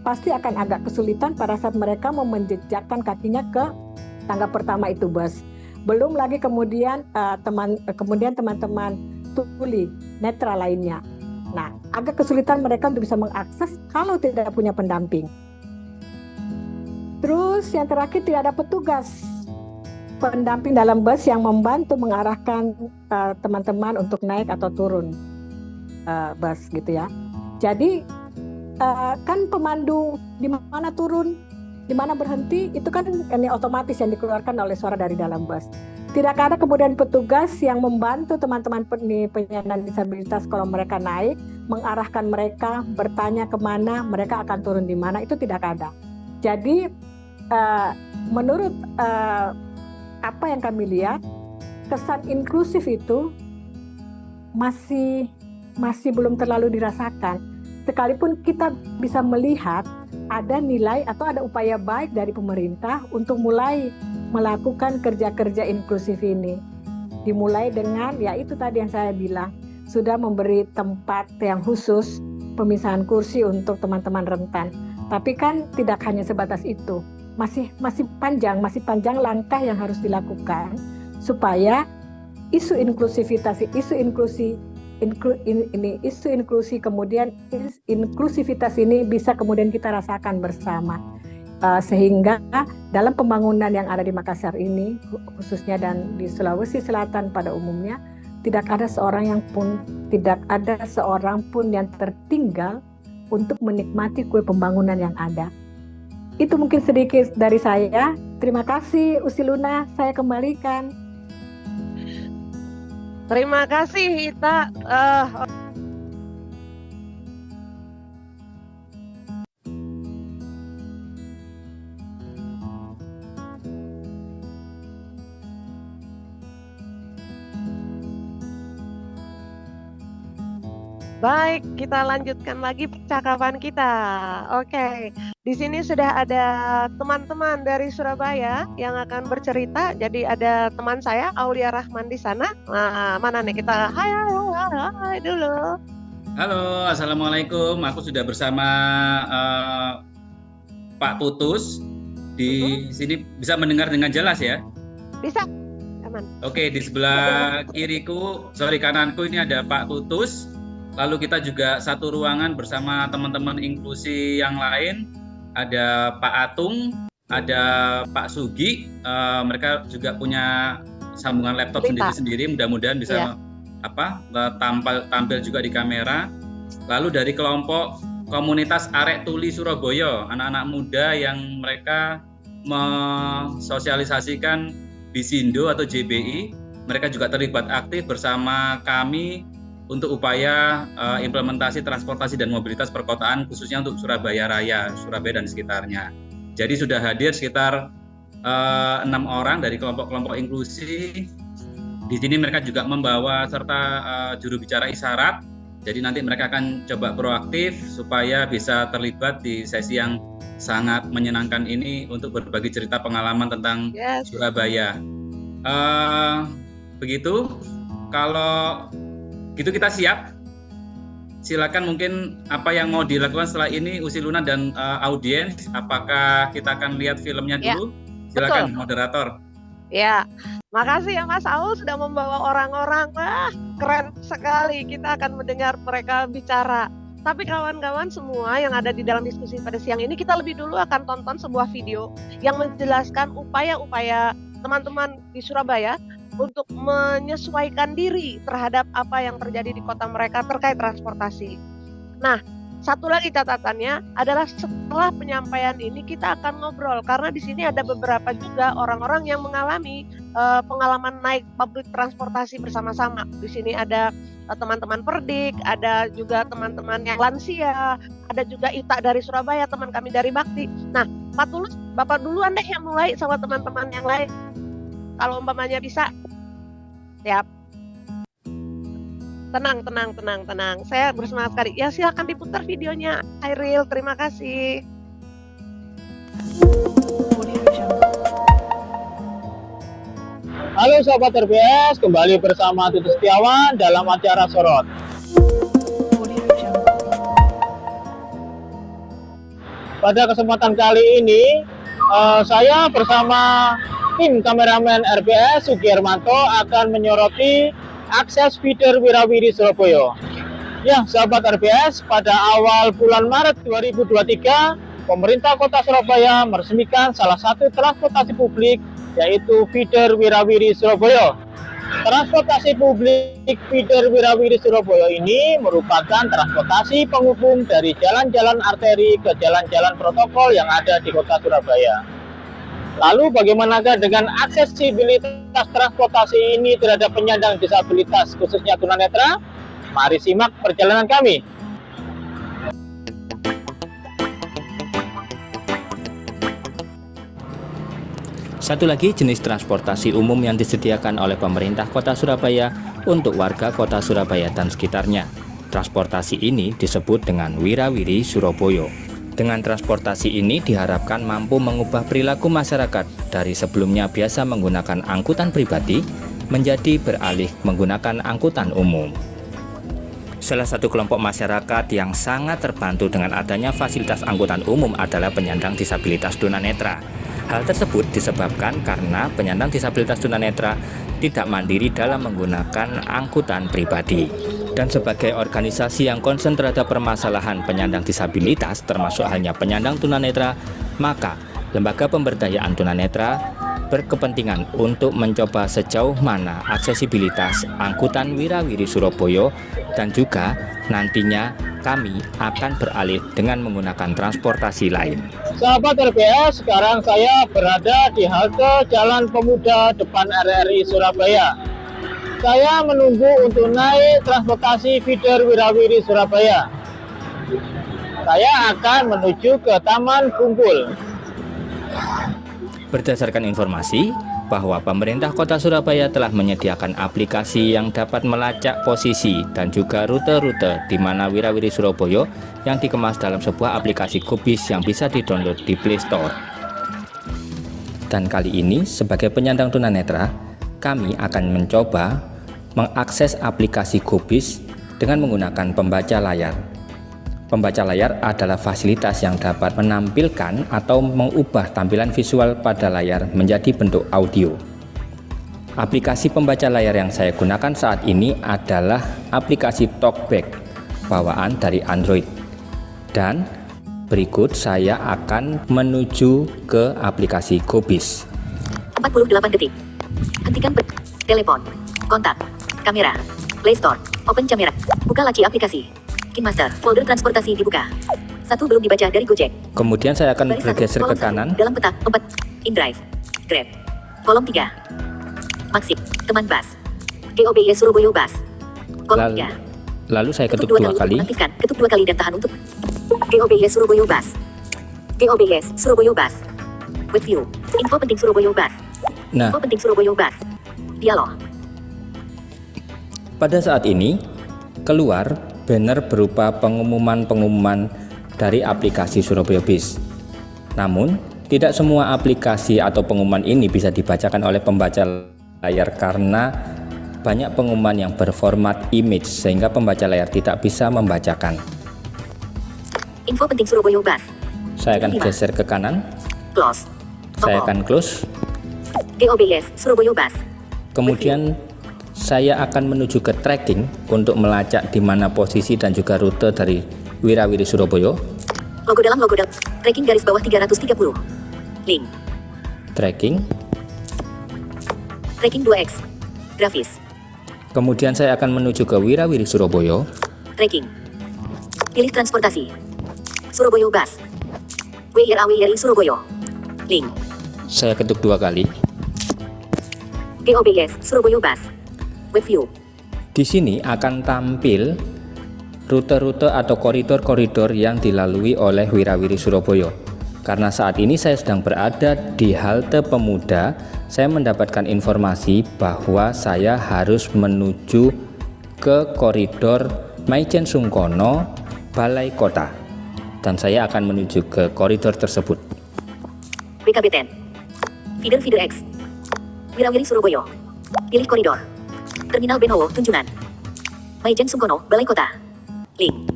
pasti akan agak kesulitan pada saat mereka mau menjejakkan kakinya ke tangga pertama itu bus. Belum lagi kemudian teman-teman tuli netra lainnya. Nah, agak kesulitan mereka untuk bisa mengakses kalau tidak punya pendamping. Terus yang terakhir, tidak ada petugas pendamping dalam bus yang membantu mengarahkan teman-teman untuk naik atau turun bus gitu ya. Jadi kan pemandu di mana turun, di mana berhenti, itu kan ini otomatis yang dikeluarkan oleh suara dari dalam bus. Tidak ada kemudian petugas yang membantu teman-teman penyandang disabilitas kalau mereka naik, mengarahkan mereka, bertanya kemana, mereka akan turun di mana, itu tidak ada. Jadi menurut apa yang kami lihat, kesan inklusif itu masih belum terlalu dirasakan. Sekalipun kita bisa melihat ada nilai atau ada upaya baik dari pemerintah untuk mulai melakukan kerja-kerja inklusif ini. Dimulai dengan, ya itu tadi yang saya bilang, sudah memberi tempat yang khusus, pemisahan kursi untuk teman-teman rentan. Tapi kan tidak hanya sebatas itu. Masih panjang langkah yang harus dilakukan supaya isu inklusivitas, isu inklusi kemudian inklusivitas ini bisa kemudian kita rasakan bersama, sehingga dalam pembangunan yang ada di Makassar ini khususnya dan di Sulawesi Selatan pada umumnya tidak ada seorang pun yang tertinggal untuk menikmati kue pembangunan yang ada. Itu mungkin sedikit dari saya. Terima kasih Usiluna, saya kembalikan. Terima kasih Ita. Baik, kita lanjutkan lagi percakapan kita. Oke, di sini sudah ada teman-teman dari Surabaya yang akan bercerita. Jadi ada teman saya Aulia Rahman di sana. Nah, mana nih kita? Hai dulu. Halo, assalamualaikum. Aku sudah bersama Pak Tutus di sini. Bisa mendengar dengan jelas ya? Bisa, aman. Oke, di sebelah kananku ini ada Pak Tutus. Lalu kita juga satu ruangan bersama teman-teman inklusi yang lain. Ada Pak Atung, ada Pak Sugi. Mereka juga punya sambungan laptop sendiri-sendiri. Mudah-mudahan bisa tampil juga di kamera. Lalu dari kelompok komunitas Arek Tuli Surabaya, anak-anak muda yang mereka mensosialisasikan Bisindo atau JBI. Mereka juga terlibat aktif bersama kami untuk upaya implementasi transportasi dan mobilitas perkotaan khususnya untuk Surabaya Raya, Surabaya dan sekitarnya. Jadi sudah hadir sekitar 6 orang dari kelompok-kelompok inklusi. Di sini mereka juga membawa serta juru bicara isyarat. Jadi nanti mereka akan coba proaktif supaya bisa terlibat di sesi yang sangat menyenangkan ini untuk berbagi cerita pengalaman tentang Surabaya. Begitu. Kalau gitu kita siap. Silakan mungkin apa yang mau dilakukan setelah ini Usiluna dan audiens. Apakah kita akan lihat filmnya dulu? Silakan betul. Moderator. Ya, makasih ya Mas Aul sudah membawa orang-orang. Keren sekali. Kita akan mendengar mereka bicara. Tapi kawan-kawan semua yang ada di dalam diskusi pada siang ini, kita lebih dulu akan tonton sebuah video yang menjelaskan upaya-upaya teman-teman di Surabaya untuk menyesuaikan diri terhadap apa yang terjadi di kota mereka terkait transportasi. Nah, satu lagi catatannya adalah setelah penyampaian ini kita akan ngobrol karena di sini ada beberapa juga orang-orang yang mengalami pengalaman naik publik transportasi bersama-sama. Di sini ada teman-teman Perdik, ada juga teman-teman yang lansia, ada juga Ita dari Surabaya, teman kami dari Bakti. Nah, Pak Tulus, Bapak duluan deh yang mulai sama teman-teman yang lain. Kalau umpamanya bisa. Siap. Tenang. Saya bersemangat sekali. Ya silakan diputar videonya. Hairil, terima kasih. Halo sahabat RBS, kembali bersama Tutus Setiawan dalam acara Sorot. Pada kesempatan kali ini, saya bersama tim kameramen RBS Sugiermanto akan menyoroti akses feeder Wirawiri Surabaya. Ya, sahabat RBS, pada awal bulan Maret 2023, pemerintah Kota Surabaya meresmikan salah satu transportasi publik, yaitu feeder Wirawiri Surabaya. Transportasi publik feeder Wirawiri Surabaya ini merupakan transportasi penghubung dari jalan-jalan arteri ke jalan-jalan protokol yang ada di Kota Surabaya. Lalu bagaimanakah dengan aksesibilitas transportasi ini terhadap penyandang disabilitas khususnya tunanetra? Mari simak perjalanan kami. Satu lagi jenis transportasi umum yang disediakan oleh pemerintah Kota Surabaya untuk warga Kota Surabaya dan sekitarnya. Transportasi ini disebut dengan Wirawiri Surabaya. Dengan transportasi ini diharapkan mampu mengubah perilaku masyarakat dari sebelumnya biasa menggunakan angkutan pribadi menjadi beralih menggunakan angkutan umum. Salah satu kelompok masyarakat yang sangat terbantu dengan adanya fasilitas angkutan umum adalah penyandang disabilitas tunanetra. Hal tersebut disebabkan karena penyandang disabilitas tunanetra tidak mandiri dalam menggunakan angkutan pribadi. Dan sebagai organisasi yang konsen terhadap permasalahan penyandang disabilitas, termasuk halnya penyandang tunanetra, maka Lembaga Pemberdayaan Tunanetra berkepentingan untuk mencoba sejauh mana aksesibilitas angkutan Wirawiri Surabaya, dan juga nantinya kami akan beralih dengan menggunakan transportasi lain. Sahabat RPS, sekarang saya berada di halte Jalan Pemuda depan RRI Surabaya. Saya menunggu untuk naik transportasi feeder Wirawiri Surabaya. Saya akan menuju ke Taman Bungkul. Berdasarkan informasi bahwa pemerintah Kota Surabaya telah menyediakan aplikasi yang dapat melacak posisi dan juga rute-rute di mana Wirawiri Surabaya yang dikemas dalam sebuah aplikasi Kubis yang bisa didownload di Play Store. Dan kali ini sebagai penyandang tunanetra, kami akan mencoba mengakses aplikasi Kubis dengan menggunakan pembaca layar. Pembaca layar adalah fasilitas yang dapat menampilkan atau mengubah tampilan visual pada layar menjadi bentuk audio. Aplikasi pembaca layar yang saya gunakan saat ini adalah aplikasi Talkback bawaan dari Android. Dan berikut saya akan menuju ke aplikasi Kubis. 48 detik. Hentikan telepon, kontak, kamera, Play Store, open kamera, buka laci aplikasi. KinMaster, folder transportasi dibuka. 1 belum dibaca dari Gojek. Kemudian saya akan Baris bergeser kolom ke kanan. 1, dalam peta 4, InDrive, Grab. Kolom 3, Maxip, teman bus. GOBS Surabaya Bus. Kolom 3. Lalu saya ketuk 2 kali. Menaktifkan, ketuk 2 kali dan tahan untuk GOBS Surabaya Bus. GOBS Surabaya Bus. Web view, info penting Surabaya Bus. Nah, Info penting Surabaya Bus. Dialog. pada saat ini keluar banner berupa pengumuman-pengumuman dari aplikasi Surabaya Bis. Namun, tidak semua aplikasi atau pengumuman ini bisa dibacakan oleh pembaca layar karena banyak pengumuman yang berformat image sehingga pembaca layar tidak bisa membacakan. Info penting Surabaya Bus. Saya akan geser ke kanan. Close. Saya akan close. GOBS Surabaya Bus. Kemudian saya akan menuju ke tracking untuk melacak di mana posisi dan juga rute dari Wirawiri Surabaya. Logo dalam tracking garis bawah 330. Link. Tracking. Tracking 2X. Grafis. Kemudian saya akan menuju ke Wirawiri Surabaya. Tracking. Pilih transportasi. Surabaya Bus. WIRAWIRI Surabaya. Link. Saya ketuk 2 kali. GOBS Surabaya Bus. Web view. Di sini akan tampil rute-rute atau koridor-koridor yang dilalui oleh Wirawiri Surabaya. Karena saat ini saya sedang berada di halte Pemuda, saya mendapatkan informasi bahwa saya harus menuju ke koridor Maijen Sungkono, Balai Kota. Dan saya akan menuju ke koridor tersebut. BKB10. Feeder X. Wirawiri Surabaya. Pilih koridor. Terminal Benowo, Tunjungan. Maijen Sungkono, Balai Kota. Link.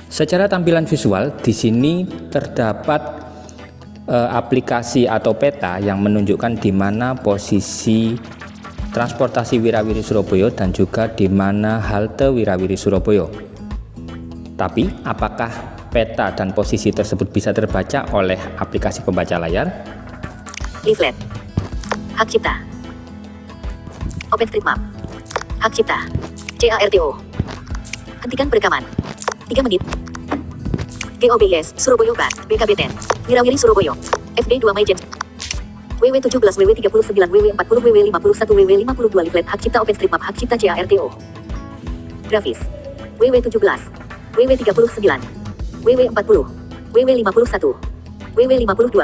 Secara tampilan visual di sini terdapat aplikasi atau peta yang menunjukkan di mana posisi transportasi Wirawiri Surabaya dan juga di mana halte Wirawiri Surabaya. Tapi apakah peta dan posisi tersebut bisa terbaca oleh aplikasi pembaca layar? Leaflet. Hak cipta. OpenStreetMap. Hak cipta. CARTO. Hentikan perekaman. 3 menit. GOBS Surabaya Bus. BKB10. Wirawiri Surabaya. FD2 Maijen. WW17, WW39, WW40, WW51, WW52 Leaflet. Hak cipta OpenStreetMap. Hak cipta CARTO. Grafis. WW17. WW39. WW40. WW51. WW52.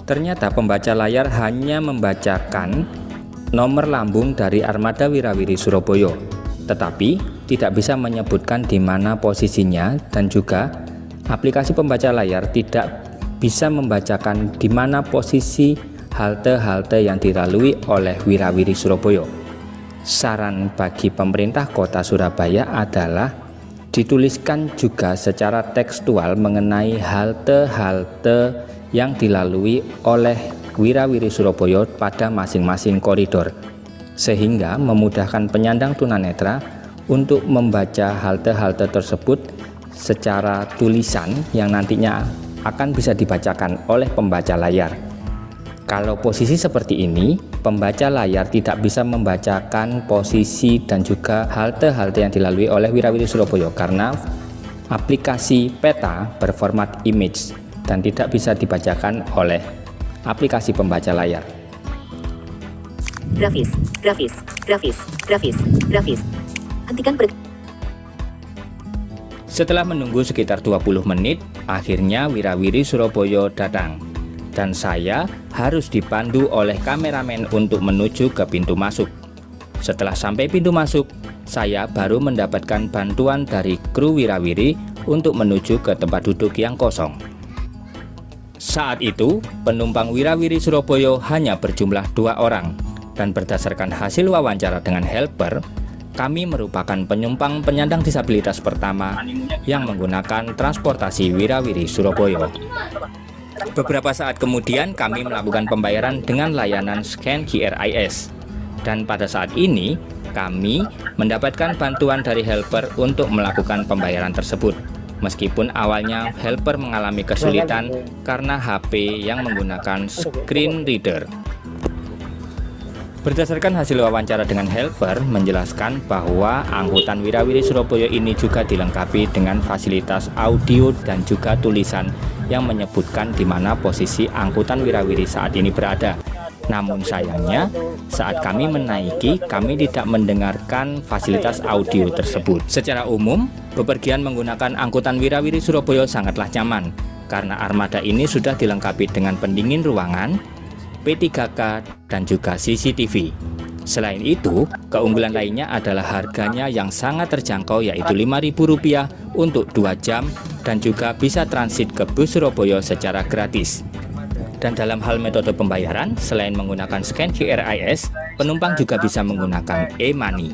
Ternyata pembaca layar hanya membacakan nomor lambung dari armada Wirawiri Surabaya, tetapi tidak bisa menyebutkan di mana posisinya, dan juga aplikasi pembaca layar tidak bisa membacakan di mana posisi halte-halte yang dilalui oleh Wirawiri Surabaya. Saran bagi pemerintah Kota Surabaya adalah dituliskan juga secara tekstual mengenai halte-halte yang dilalui oleh Wirawiri Surabaya pada masing-masing koridor, sehingga memudahkan penyandang tunanetra untuk membaca halte-halte tersebut secara tulisan yang nantinya akan bisa dibacakan oleh pembaca layar. Kalau posisi seperti ini, pembaca layar tidak bisa membacakan posisi dan juga halte-halte yang dilalui oleh Wirawiri Surabaya karena aplikasi peta berformat image dan tidak bisa dibacakan oleh aplikasi pembaca layar. Grafis. Hentikan Setelah menunggu sekitar 20 menit, akhirnya Wirawiri Surabaya datang. Dan saya harus dipandu oleh kameramen untuk menuju ke pintu masuk. Setelah sampai pintu masuk, saya baru mendapatkan bantuan dari kru Wirawiri untuk menuju ke tempat duduk yang kosong. Saat itu, penumpang Wirawiri Surabaya hanya berjumlah 2 orang, dan berdasarkan hasil wawancara dengan helper, kami merupakan penumpang penyandang disabilitas pertama yang menggunakan transportasi Wirawiri Surabaya. Beberapa saat kemudian kami melakukan pembayaran dengan layanan scan QRIS, dan pada saat ini kami mendapatkan bantuan dari helper untuk melakukan pembayaran tersebut. Meskipun awalnya helper mengalami kesulitan karena HP yang menggunakan screen reader. Berdasarkan hasil wawancara dengan helper menjelaskan bahwa angkutan Wirawiri Surabaya ini juga dilengkapi dengan fasilitas audio dan juga tulisan yang menyebutkan di mana posisi angkutan Wirawiri saat ini berada. Namun sayangnya, saat kami menaiki, kami tidak mendengarkan fasilitas audio tersebut. Secara umum, bepergian menggunakan angkutan Wirawiri Surabaya sangatlah nyaman, karena armada ini sudah dilengkapi dengan pendingin ruangan, P3K, dan juga CCTV. Selain itu, keunggulan lainnya adalah harganya yang sangat terjangkau, yaitu Rp5.000 untuk 2 jam, dan juga bisa transit ke bus Surabaya secara gratis. Dan dalam hal metode pembayaran, selain menggunakan scan QRIS, penumpang juga bisa menggunakan e-money.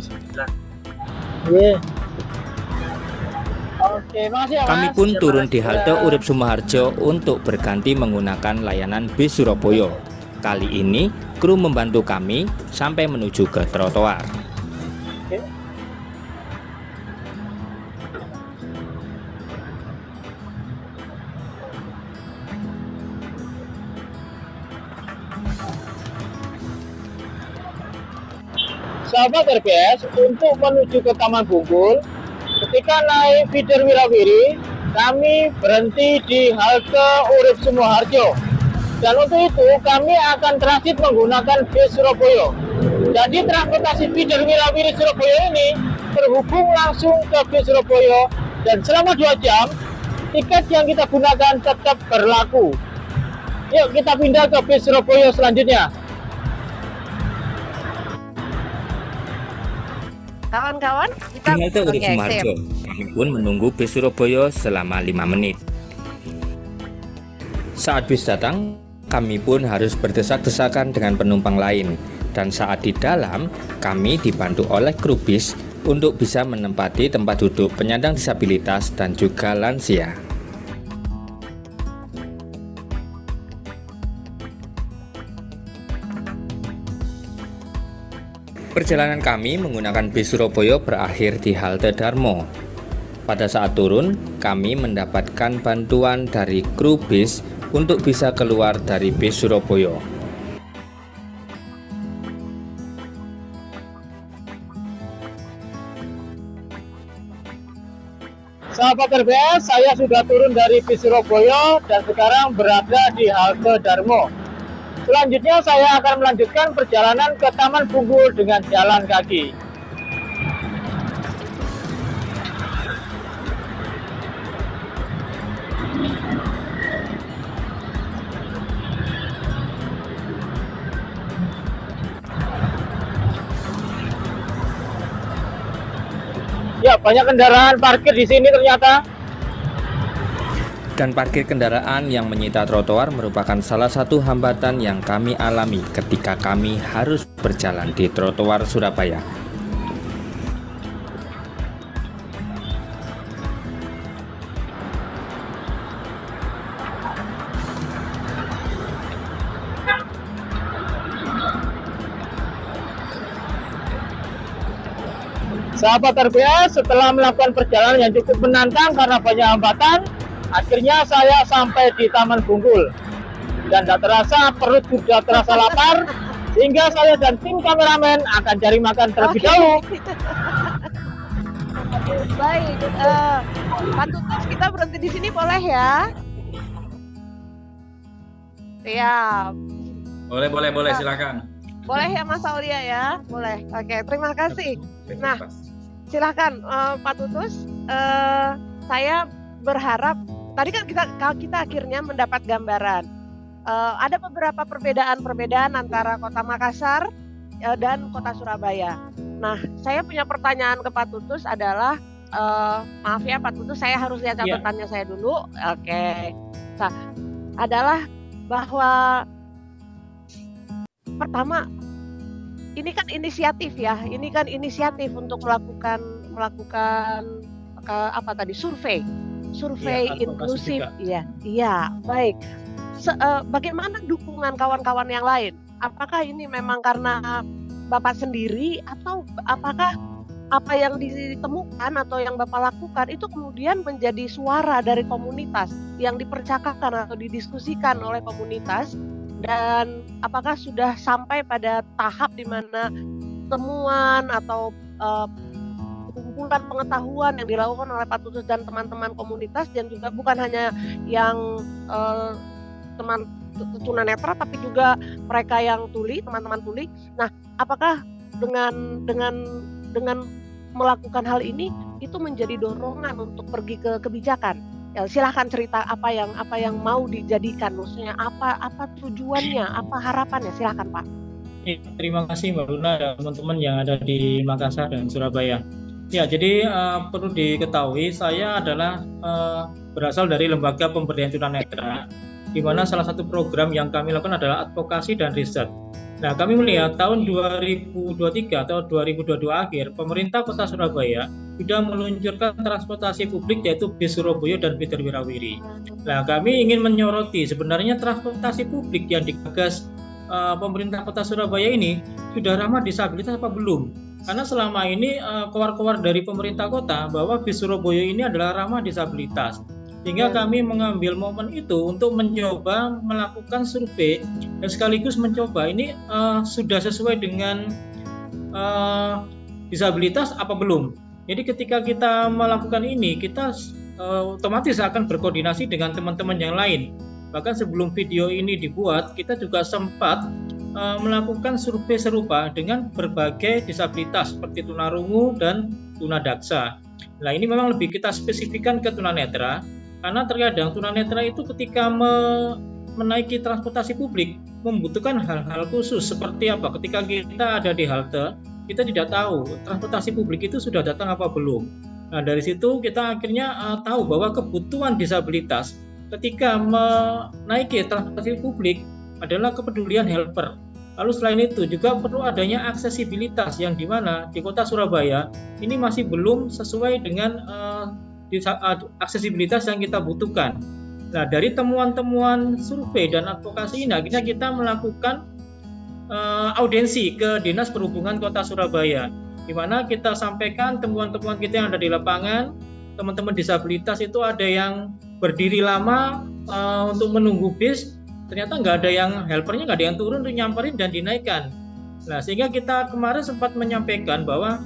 Kami pun turun di halte Urip Sumoharjo untuk berganti menggunakan layanan bis Surabaya. Kali ini, kru membantu kami sampai menuju ke trotoar. Sahabat RPS, untuk menuju ke Taman Bungkul, ketika naik feeder Wirawiri, kami berhenti di halte Urip Sumoharjo. Dan untuk itu, kami akan transit menggunakan bis Surabaya. Jadi transportasi feeder Wirawiri Surabaya ini terhubung langsung ke bis Surabaya, dan selama 2 jam, tiket yang kita gunakan tetap berlaku. Yuk kita pindah ke bis Surabaya selanjutnya. Kawan-kawan, Di halte Urip Sumoharjo, kami pun menunggu bis Surabaya selama 5 menit. Saat bis datang, kami pun harus berdesak-desakan dengan penumpang lain. Dan saat di dalam, kami dibantu oleh kru bis untuk bisa menempati tempat duduk penyandang disabilitas dan juga lansia. Perjalanan kami menggunakan bis Surabaya berakhir di halte Darmo. Pada saat turun, kami mendapatkan bantuan dari kru bis untuk bisa keluar dari bis Surabaya. Sahabat RPS, saya sudah turun dari bis Surabaya dan sekarang berada di halte Darmo. Selanjutnya saya akan melanjutkan perjalanan ke Taman Bungkul dengan jalan kaki. banyak kendaraan parkir di sini ternyata. Dan parkir kendaraan yang menyita trotoar merupakan salah satu hambatan yang kami alami ketika kami harus berjalan di trotoar Surabaya. Sahabat RBS, setelah melakukan perjalanan yang cukup menantang karena banyak hambatan, akhirnya saya sampai di Taman Bungkul. Dan tidak terasa perut sudah terasa lapar, sehingga saya dan tim kameramen akan cari makan terlebih dahulu. Baik, Pak Tutus, kita berhenti di sini boleh ya? Siap. Boleh, silakan. Boleh ya Mas Aulia ya? Boleh. Oke, terima kasih. Nah, silakan Pak Tutus. Saya berharap tadi kan kita akhirnya mendapat gambaran. Ada beberapa perbedaan antara Kota Makassar dan Kota Surabaya. Nah, saya punya pertanyaan ke Pak Tutus adalah, maaf ya Pak Tutus, saya harus lihat catatannya saya dulu. Oke. Nah, adalah bahwa pertama, ini kan inisiatif ya. Ini kan inisiatif untuk melakukan survei inklusif. Iya, baik. Bagaimana dukungan kawan-kawan yang lain? Apakah ini memang karena Bapak sendiri atau apakah apa yang ditemukan atau yang Bapak lakukan itu kemudian menjadi suara dari komunitas yang dipercakapkan atau didiskusikan oleh komunitas? Dan apakah sudah sampai pada tahap di mana temuan atau kumpulan pengetahuan yang dilakukan oleh Pak Tutus dan teman-teman komunitas, dan juga bukan hanya yang teman tunanetra tapi juga mereka yang teman-teman tuli. Nah, apakah dengan melakukan hal ini itu menjadi dorongan untuk pergi ke kebijakan? Ya, silahkan cerita apa yang mau dijadikan, maksudnya apa tujuannya, apa harapannya, silahkan Pak. Terima kasih Mbak Luna dan teman-teman yang ada di Makassar dan Surabaya. Ya, jadi perlu diketahui saya adalah berasal dari Lembaga Pemberdayaan Tunanetra, di mana salah satu program yang kami lakukan adalah advokasi dan riset. Nah, kami melihat tahun 2023 atau 2022 akhir, pemerintah Kota Surabaya sudah meluncurkan transportasi publik yaitu bis Surabaya dan Feeder Wirawiri. Nah, kami ingin menyoroti sebenarnya transportasi publik yang digagas pemerintah Kota Surabaya ini sudah ramah disabilitas apa belum? Karena selama ini keluar-keluar dari pemerintah kota bahwa bis Surabaya ini adalah ramah disabilitas. Sehingga kami mengambil momen itu untuk mencoba melakukan survei dan sekaligus mencoba ini sudah sesuai dengan disabilitas apa belum. Jadi ketika kita melakukan ini, kita otomatis akan berkoordinasi dengan teman-teman yang lain. Bahkan sebelum video ini dibuat, kita juga sempat melakukan survei serupa dengan berbagai disabilitas seperti tunarungu dan tunadaksa. Nah, ini memang lebih kita spesifikkan ke tunanetra, karena terkadang tunanetra itu ketika menaiki transportasi publik membutuhkan hal-hal khusus seperti apa? Ketika kita ada di halte, kita tidak tahu transportasi publik itu sudah datang apa belum. Nah, dari situ kita akhirnya tahu bahwa kebutuhan disabilitas ketika menaiki transportasi publik adalah kepedulian helper. Lalu selain itu juga perlu adanya aksesibilitas yang dimana di Kota Surabaya ini masih belum sesuai dengan aksesibilitas yang kita butuhkan. Nah, dari temuan-temuan survei dan advokasi ini akhirnya kita melakukan audiensi ke Dinas Perhubungan Kota Surabaya, di mana kita sampaikan temuan-temuan kita yang ada di lapangan. Teman-teman disabilitas itu ada yang berdiri lama untuk menunggu bis, ternyata nggak ada yang helpernya, nggak ada yang turun untuk nyamperin dan dinaikkan. Nah, sehingga kita kemarin sempat menyampaikan bahwa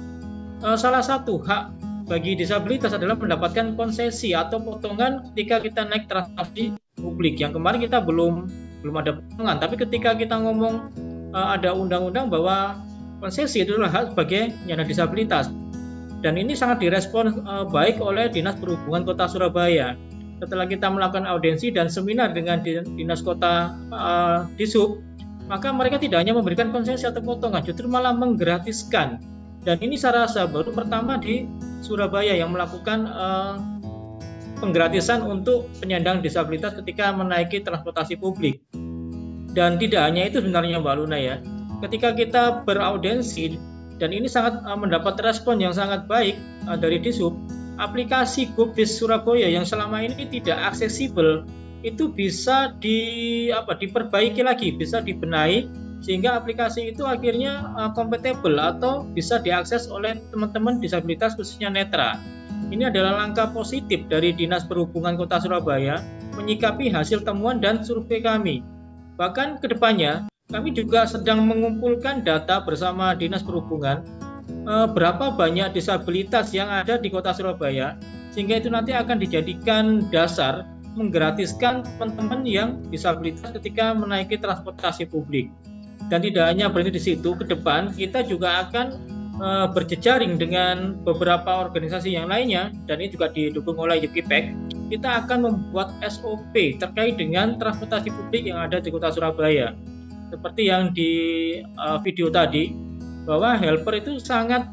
salah satu hak bagi disabilitas adalah mendapatkan konsesi atau potongan ketika kita naik transportasi publik. Yang kemarin kita belum ada potongan, tapi ketika kita ngomong ada undang-undang bahwa konsesi itu adalah hak sebagai penyandang disabilitas, dan ini sangat direspon baik oleh Dinas Perhubungan Kota Surabaya. Setelah kita melakukan audiensi dan seminar dengan Dinas Kota Dishub, maka mereka tidak hanya memberikan konsesi atau potongan, justru malah menggratiskan Dan ini saya rasa baru pertama di Surabaya yang melakukan penggratisan untuk penyandang disabilitas ketika menaiki transportasi publik. Dan tidak hanya itu sebenarnya Mbak Luna ya, ketika kita beraudensi dan ini sangat mendapat respon yang sangat baik dari Dishub, aplikasi GoBis Surabaya yang selama ini tidak aksesibel itu bisa diperbaiki lagi, bisa dibenahi sehingga aplikasi itu akhirnya compatible atau bisa diakses oleh teman-teman disabilitas khususnya netra. Ini adalah langkah positif dari Dinas Perhubungan Kota Surabaya menyikapi hasil temuan dan survei kami. Bahkan kedepannya kami juga sedang mengumpulkan data bersama Dinas Perhubungan berapa banyak disabilitas yang ada di Kota Surabaya, sehingga itu nanti akan dijadikan dasar menggratiskan teman-teman yang disabilitas ketika menaiki transportasi publik. Dan tidak hanya berhenti di situ, ke depan kita juga akan berjejaring dengan beberapa organisasi yang lainnya, dan ini juga didukung oleh YUKIPEK. Kita akan membuat SOP terkait dengan transportasi publik yang ada di Kota Surabaya. Seperti yang di video tadi, bahwa helper itu sangat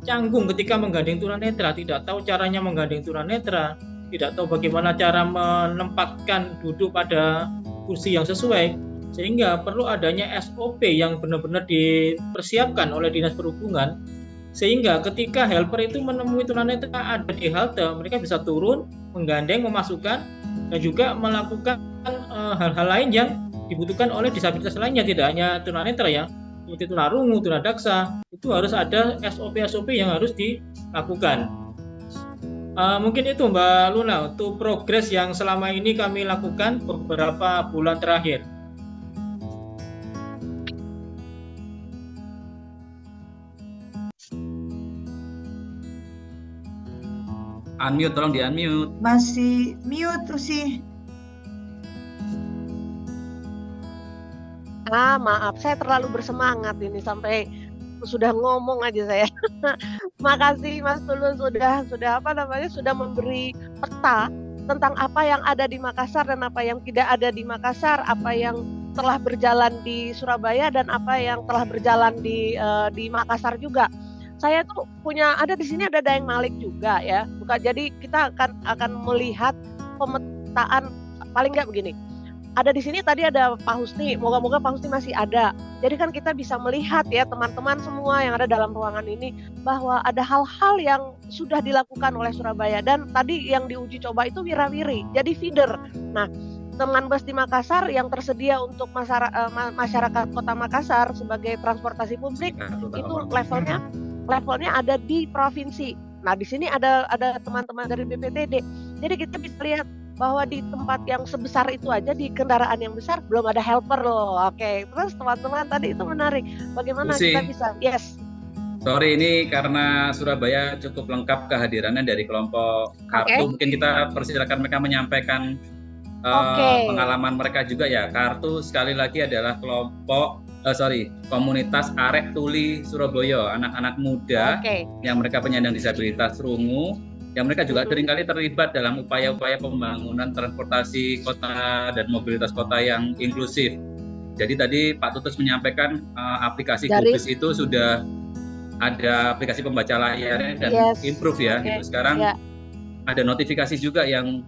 canggung ketika menggandeng tunanetra, tidak tahu caranya menggandeng tunanetra, tidak tahu bagaimana cara menempatkan duduk pada kursi yang sesuai, sehingga perlu adanya SOP yang benar-benar dipersiapkan oleh Dinas Perhubungan, sehingga ketika helper itu menemui tunanetra ada di halte, mereka bisa turun, menggandeng, memasukkan, dan juga melakukan hal-hal lain yang dibutuhkan oleh disabilitas lainnya, tidak hanya tunanetra ya, seperti tunarungu, tunadaksa, itu harus ada SOP-SOP yang harus dilakukan. Mungkin itu Mbak Luna untuk progres yang selama ini kami lakukan beberapa bulan terakhir. Unmute, tolong di-unmute. Masih mute tuh sih. Maaf, saya terlalu bersemangat ini sampai sudah ngomong aja saya. Makasih Mas Tulus sudah memberi peta tentang apa yang ada di Makassar dan apa yang tidak ada di Makassar, apa yang telah berjalan di Surabaya dan apa yang telah berjalan di Makassar juga. Saya tuh ada di sini ada Daeng Malik juga ya. Jadi kita akan melihat pemetaan paling nggak begini. Ada di sini tadi ada Pak Husni, moga-moga Pak Husni masih ada. Jadi kan kita bisa melihat ya teman-teman semua yang ada dalam ruangan ini bahwa ada hal-hal yang sudah dilakukan oleh Surabaya dan tadi yang diuji coba itu wirawiri, jadi feeder. Nah, teman bus di Makassar yang tersedia untuk masyarakat Kota Makassar sebagai transportasi publik itu levelnya ada di provinsi. Nah, di sini ada teman-teman dari BPTD. Jadi kita bisa lihat bahwa di tempat yang sebesar itu aja, di kendaraan yang besar belum ada helper loh. Oke, terus teman-teman tadi itu menarik. Bagaimana kita bisa? Yes. Sorry, ini karena Surabaya cukup lengkap kehadirannya dari kelompok kartu. Mungkin kita persilakan mereka menyampaikan pengalaman mereka juga ya. Kartu sekali lagi adalah komunitas Arek Tuli Surabaya, anak-anak muda yang mereka penyandang disabilitas rungu, yang mereka juga seringkali terlibat dalam upaya-upaya pembangunan transportasi kota dan mobilitas kota yang inklusif. Jadi tadi Pak Tutus menyampaikan aplikasi GoBis itu sudah ada aplikasi pembaca layar dan improve ya. Gitu. Sekarang ada notifikasi juga yang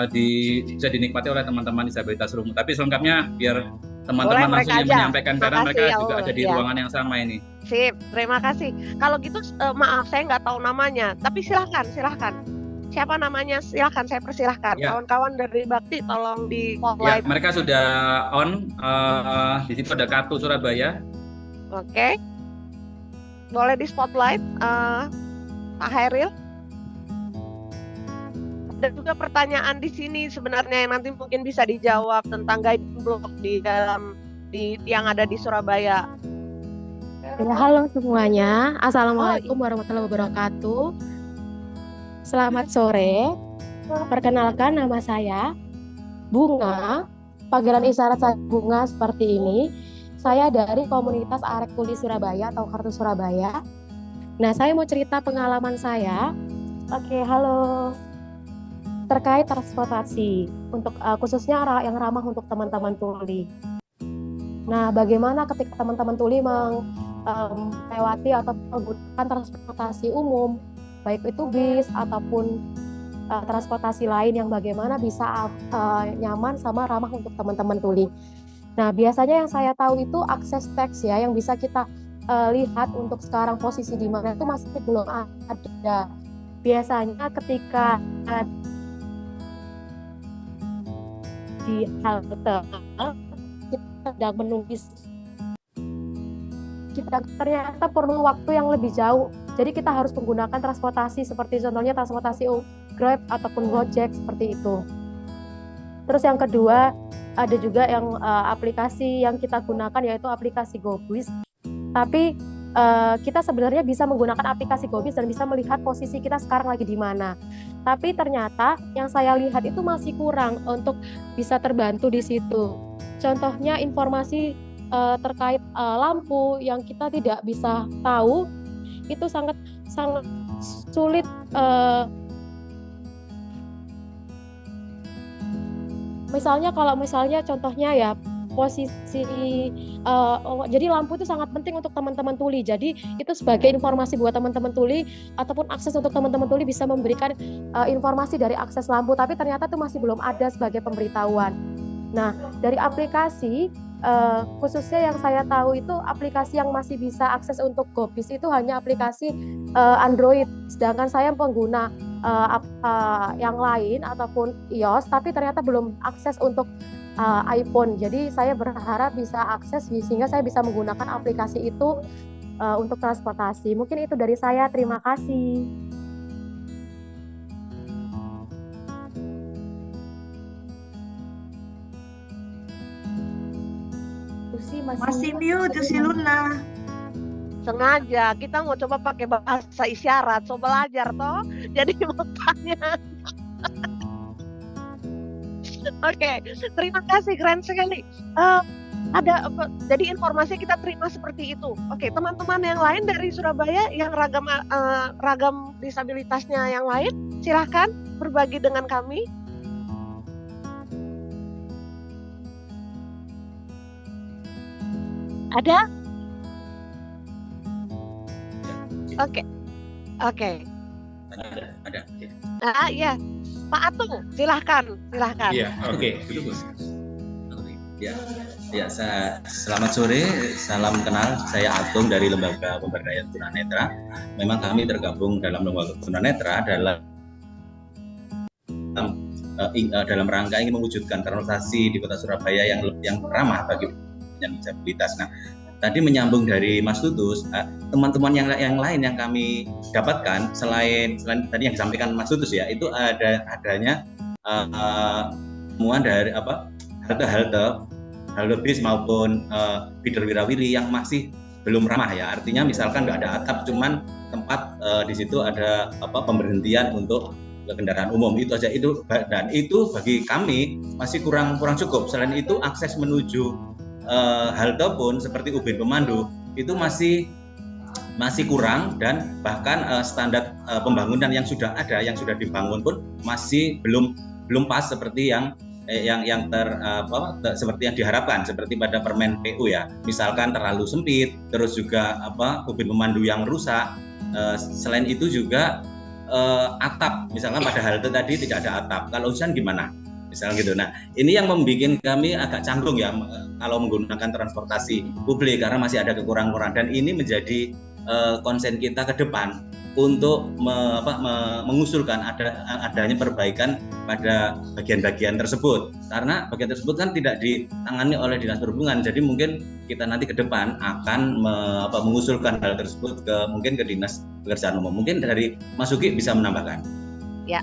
bisa dinikmati oleh teman-teman disabilitas rungu. Tapi selengkapnya biar teman-teman langsung yang menyampaikan karena mereka juga ada di ruangan yang sama ini. Sip, terima kasih. Kalau gitu maaf saya nggak tahu namanya, tapi silahkan. Siapa namanya? Silahkan, saya persilahkan. Kawan-kawan dari Bakti tolong di spotlight. Ya, mereka sudah on. Di situ ada kartu Surabaya. Oke. Boleh di spotlight, Pak Hairil. Ada juga pertanyaan di sini sebenarnya yang nanti mungkin bisa dijawab tentang guiding block yang ada di Surabaya. Ya, halo semuanya. Assalamualaikum warahmatullahi wabarakatuh. Selamat sore. Perkenalkan, nama saya Bunga. Panggilan isyarat saya Bunga seperti ini. Saya dari komunitas Arek Tuli Surabaya atau Kartu Surabaya. Nah, saya mau cerita pengalaman saya. Oke, halo. Terkait transportasi untuk khususnya yang ramah untuk teman-teman tuli. Nah, bagaimana ketika teman-teman tuli melewati atau menggunakan transportasi umum, baik itu bis ataupun transportasi lain yang bagaimana bisa nyaman sama ramah untuk teman-teman tuli. Nah, biasanya yang saya tahu itu akses teks ya, yang bisa kita lihat untuk sekarang posisi di mana itu masih belum ada. Biasanya ketika di halte kita sedang menunggu, kita ternyata perlu waktu yang lebih jauh. Jadi kita harus menggunakan transportasi seperti contohnya transportasi Grab ataupun Gojek seperti itu. Terus yang kedua, ada juga yang aplikasi yang kita gunakan yaitu aplikasi GoBus. Tapi kita sebenarnya bisa menggunakan aplikasi GoBus dan bisa melihat posisi kita sekarang lagi di mana. Tapi ternyata yang saya lihat itu masih kurang untuk bisa terbantu di situ. Contohnya informasi terkait lampu yang kita tidak bisa tahu itu sangat sulit. Misalnya contohnya ya posisi jadi lampu itu sangat penting untuk teman-teman tuli. Jadi itu sebagai informasi buat teman-teman tuli ataupun akses untuk teman-teman tuli bisa memberikan informasi dari akses lampu, tapi ternyata itu masih belum ada sebagai pemberitahuan. Nah, dari aplikasi khususnya yang saya tahu itu aplikasi yang masih bisa akses untuk GoBus itu hanya aplikasi Android, sedangkan saya pengguna yang lain ataupun iOS, tapi ternyata belum akses untuk iPhone. Jadi saya berharap bisa akses sehingga saya bisa menggunakan aplikasi itu untuk transportasi. Mungkin itu dari saya. Terima kasih. Masih mute si Luna. Sengaja kita mau coba pakai bahasa isyarat, so belajar toh. Jadi makanya. Oke, terima kasih, keren sekali. Jadi informasi kita terima seperti itu. Oke, teman-teman yang lain dari Surabaya yang ragam disabilitasnya yang lain, silahkan berbagi dengan kami. Ada? Oke. Ada. Ya, Pak Atung, silahkan. Iya, oke. Ya, selamat sore, salam kenal. Saya Atung dari Lembaga Pemberdayaan Tunanetra. Memang kami tergabung dalam Lembaga Tunanetra dalam rangka ingin mewujudkan transportasi di Kota Surabaya yang ramah bagi yang disabilitas. Nah, tadi menyambung dari Mas Tutus, teman-teman yang lain yang kami dapatkan selain tadi yang disampaikan Mas Tutus ya, itu adanya temuan dari halte bis maupun feeder wirawiri yang masih belum ramah ya. Artinya misalkan nggak ada atap, cuman tempat di situ ada pemberhentian untuk kendaraan umum, itu aja dan itu bagi kami masih kurang cukup. Selain itu akses menuju halte pun seperti ubin pemandu itu masih kurang, dan bahkan standar pembangunan yang sudah dibangun pun masih belum pas seperti yang seperti yang diharapkan, seperti pada Permen PU ya. Misalkan terlalu sempit, terus juga ubin pemandu yang rusak. Selain itu juga atap, misalkan pada halte tadi tidak ada atap. Kalau hujan gimana? Misalnya gitu. Nah, ini yang membuat kami agak canggung ya kalau menggunakan transportasi publik karena masih ada kekurangan, dan ini menjadi konsen kita ke depan untuk mengusulkan adanya perbaikan pada bagian-bagian tersebut, karena bagian tersebut kan tidak ditangani oleh Dinas Perhubungan. Jadi mungkin kita nanti ke depan akan mengusulkan hal tersebut mungkin ke Dinas Pekerjaan Umum. Mungkin dari Mas Uki bisa menambahkan. Ya.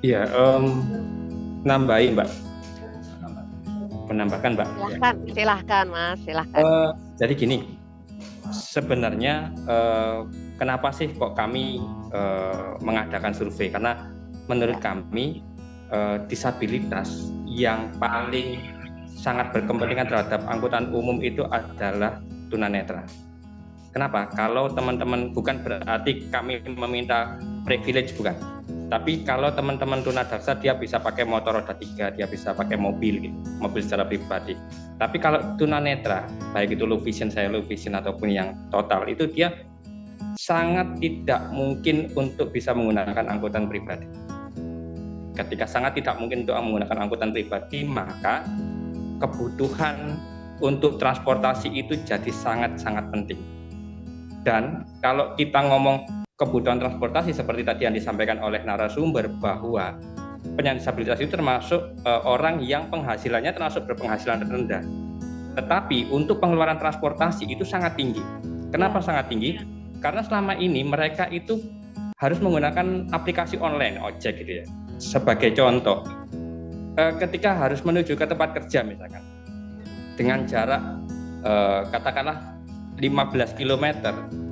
Iya, nambahin Mbak. Menambahkan Mbak. Silahkan Mas, silahkan. Jadi gini, sebenarnya kenapa sih kok kami mengadakan survei? Karena menurut kami disabilitas yang paling sangat berkepentingan terhadap angkutan umum itu adalah tunanetra. Kenapa? Kalau teman-teman, bukan berarti kami meminta privilege, bukan. Tapi kalau teman-teman tunadaksa, dia bisa pakai motor roda 3, dia bisa pakai mobil gitu, mobil secara pribadi. Tapi kalau tunanetra, baik itu low vision, saya low vision ataupun yang total, itu dia sangat tidak mungkin untuk bisa menggunakan angkutan pribadi. Ketika sangat tidak mungkin untuk menggunakan angkutan pribadi, maka kebutuhan untuk transportasi itu jadi sangat-sangat penting. Dan kalau kita ngomong kebutuhan transportasi seperti tadi yang disampaikan oleh narasumber, bahwa penyandang disabilitas itu termasuk orang yang penghasilannya termasuk berpenghasilan rendah. Tetapi untuk pengeluaran transportasi itu sangat tinggi. Kenapa sangat tinggi? Karena selama ini mereka itu harus menggunakan aplikasi online, ojek gitu ya. Sebagai contoh, ketika harus menuju ke tempat kerja misalkan, dengan jarak katakanlah 15 km,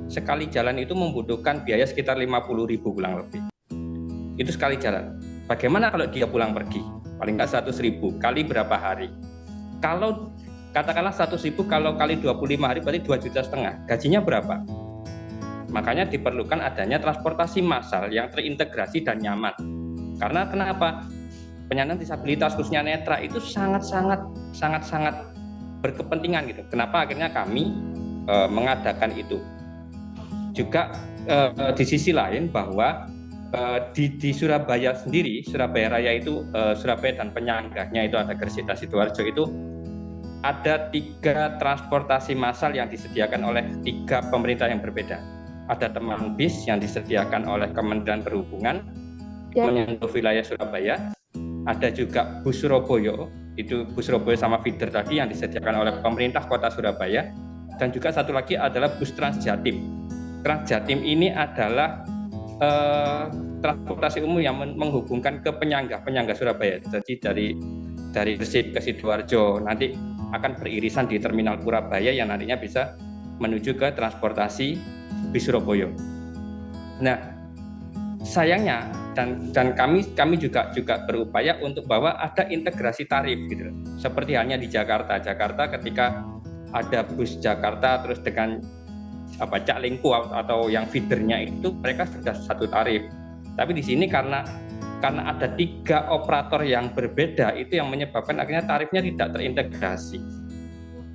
sekali jalan itu membutuhkan biaya sekitar 50.000 kurang lebih. Itu sekali jalan. Bagaimana kalau dia pulang pergi? Paling nggak 100.000, kali berapa hari? Kalau katakanlah 100.000 kalau kali 25 hari berarti 2,5 juta. Gajinya berapa? Makanya diperlukan adanya transportasi massal yang terintegrasi dan nyaman. Karena kenapa? Penyandang disabilitas khususnya netra itu sangat berkepentingan gitu. Kenapa akhirnya kami mengadakan itu? Juga di sisi lain bahwa di Surabaya sendiri, Surabaya Raya itu, Surabaya dan penyangganya itu ada Gresik dan Sidoarjo, itu ada 3 transportasi massal yang disediakan oleh 3 pemerintah yang berbeda. Ada teman bis yang disediakan oleh Kementerian Perhubungan menyentuh wilayah Surabaya. Ada juga bus Surabaya, itu bus Surabaya sama feeder tadi yang disediakan oleh pemerintah Kota Surabaya. Dan juga satu lagi adalah bus Transjatim. Transjatim ini adalah transportasi umum yang menghubungkan ke penyangga Surabaya. Jadi dari Gresik ke Sidoarjo nanti akan beririsan di Terminal Purabaya yang nantinya bisa menuju ke transportasi bis Surabaya. Nah, sayangnya dan kami juga berupaya untuk bahwa ada integrasi tarif gitu. Seperti halnya di Jakarta ketika ada bus Jakarta terus dengan Cak Lingko atau yang feedernya itu mereka sudah satu tarif. Tapi di sini karena ada 3 operator yang berbeda, itu yang menyebabkan akhirnya tarifnya tidak terintegrasi.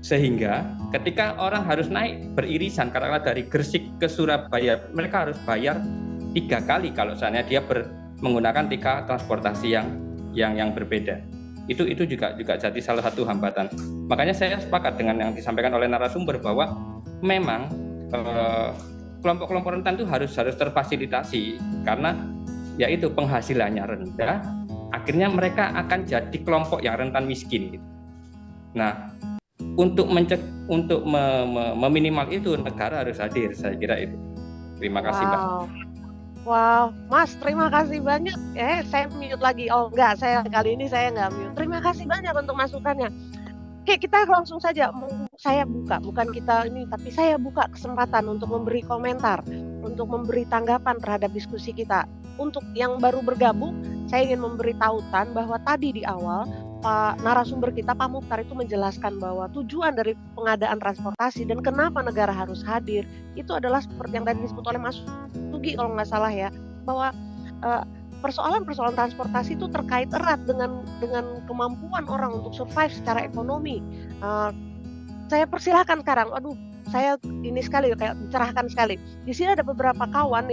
Sehingga ketika orang harus naik beririsan, karena dari Gresik ke Surabaya, mereka harus bayar 3 kali kalau misalnya dia menggunakan 3 transportasi yang berbeda. Itu juga jadi salah satu hambatan. Makanya saya sepakat dengan yang disampaikan oleh narasumber bahwa memang kelompok-kelompok rentan itu harus terfasilitasi, karena yaitu penghasilannya rendah, akhirnya mereka akan jadi kelompok yang rentan miskin gitu. Nah, untuk meminimal itu negara harus hadir, saya kira itu. Terima kasih, Mbak. Wow, Mas, terima kasih banyak. Saya mute lagi. Oh enggak, kali ini saya nggak mute. Terima kasih banyak untuk masukannya. Oke, kita langsung saja. Saya buka, bukan kita ini, tapi saya buka kesempatan untuk memberi komentar, untuk memberi tanggapan terhadap diskusi kita. Untuk yang baru bergabung, saya ingin memberi tautan bahwa tadi di awal Pak narasumber kita, Pak Mukhtar, itu menjelaskan bahwa tujuan dari pengadaan transportasi dan kenapa negara harus hadir, itu adalah seperti yang tadi disebut oleh Mas Sugi kalau nggak salah ya, bahwa persoalan-persoalan transportasi itu terkait erat dengan kemampuan orang untuk survive secara ekonomi. Saya persilahkan sekarang, saya ini sekali kayak dicerahkan sekali. Di sini ada beberapa kawan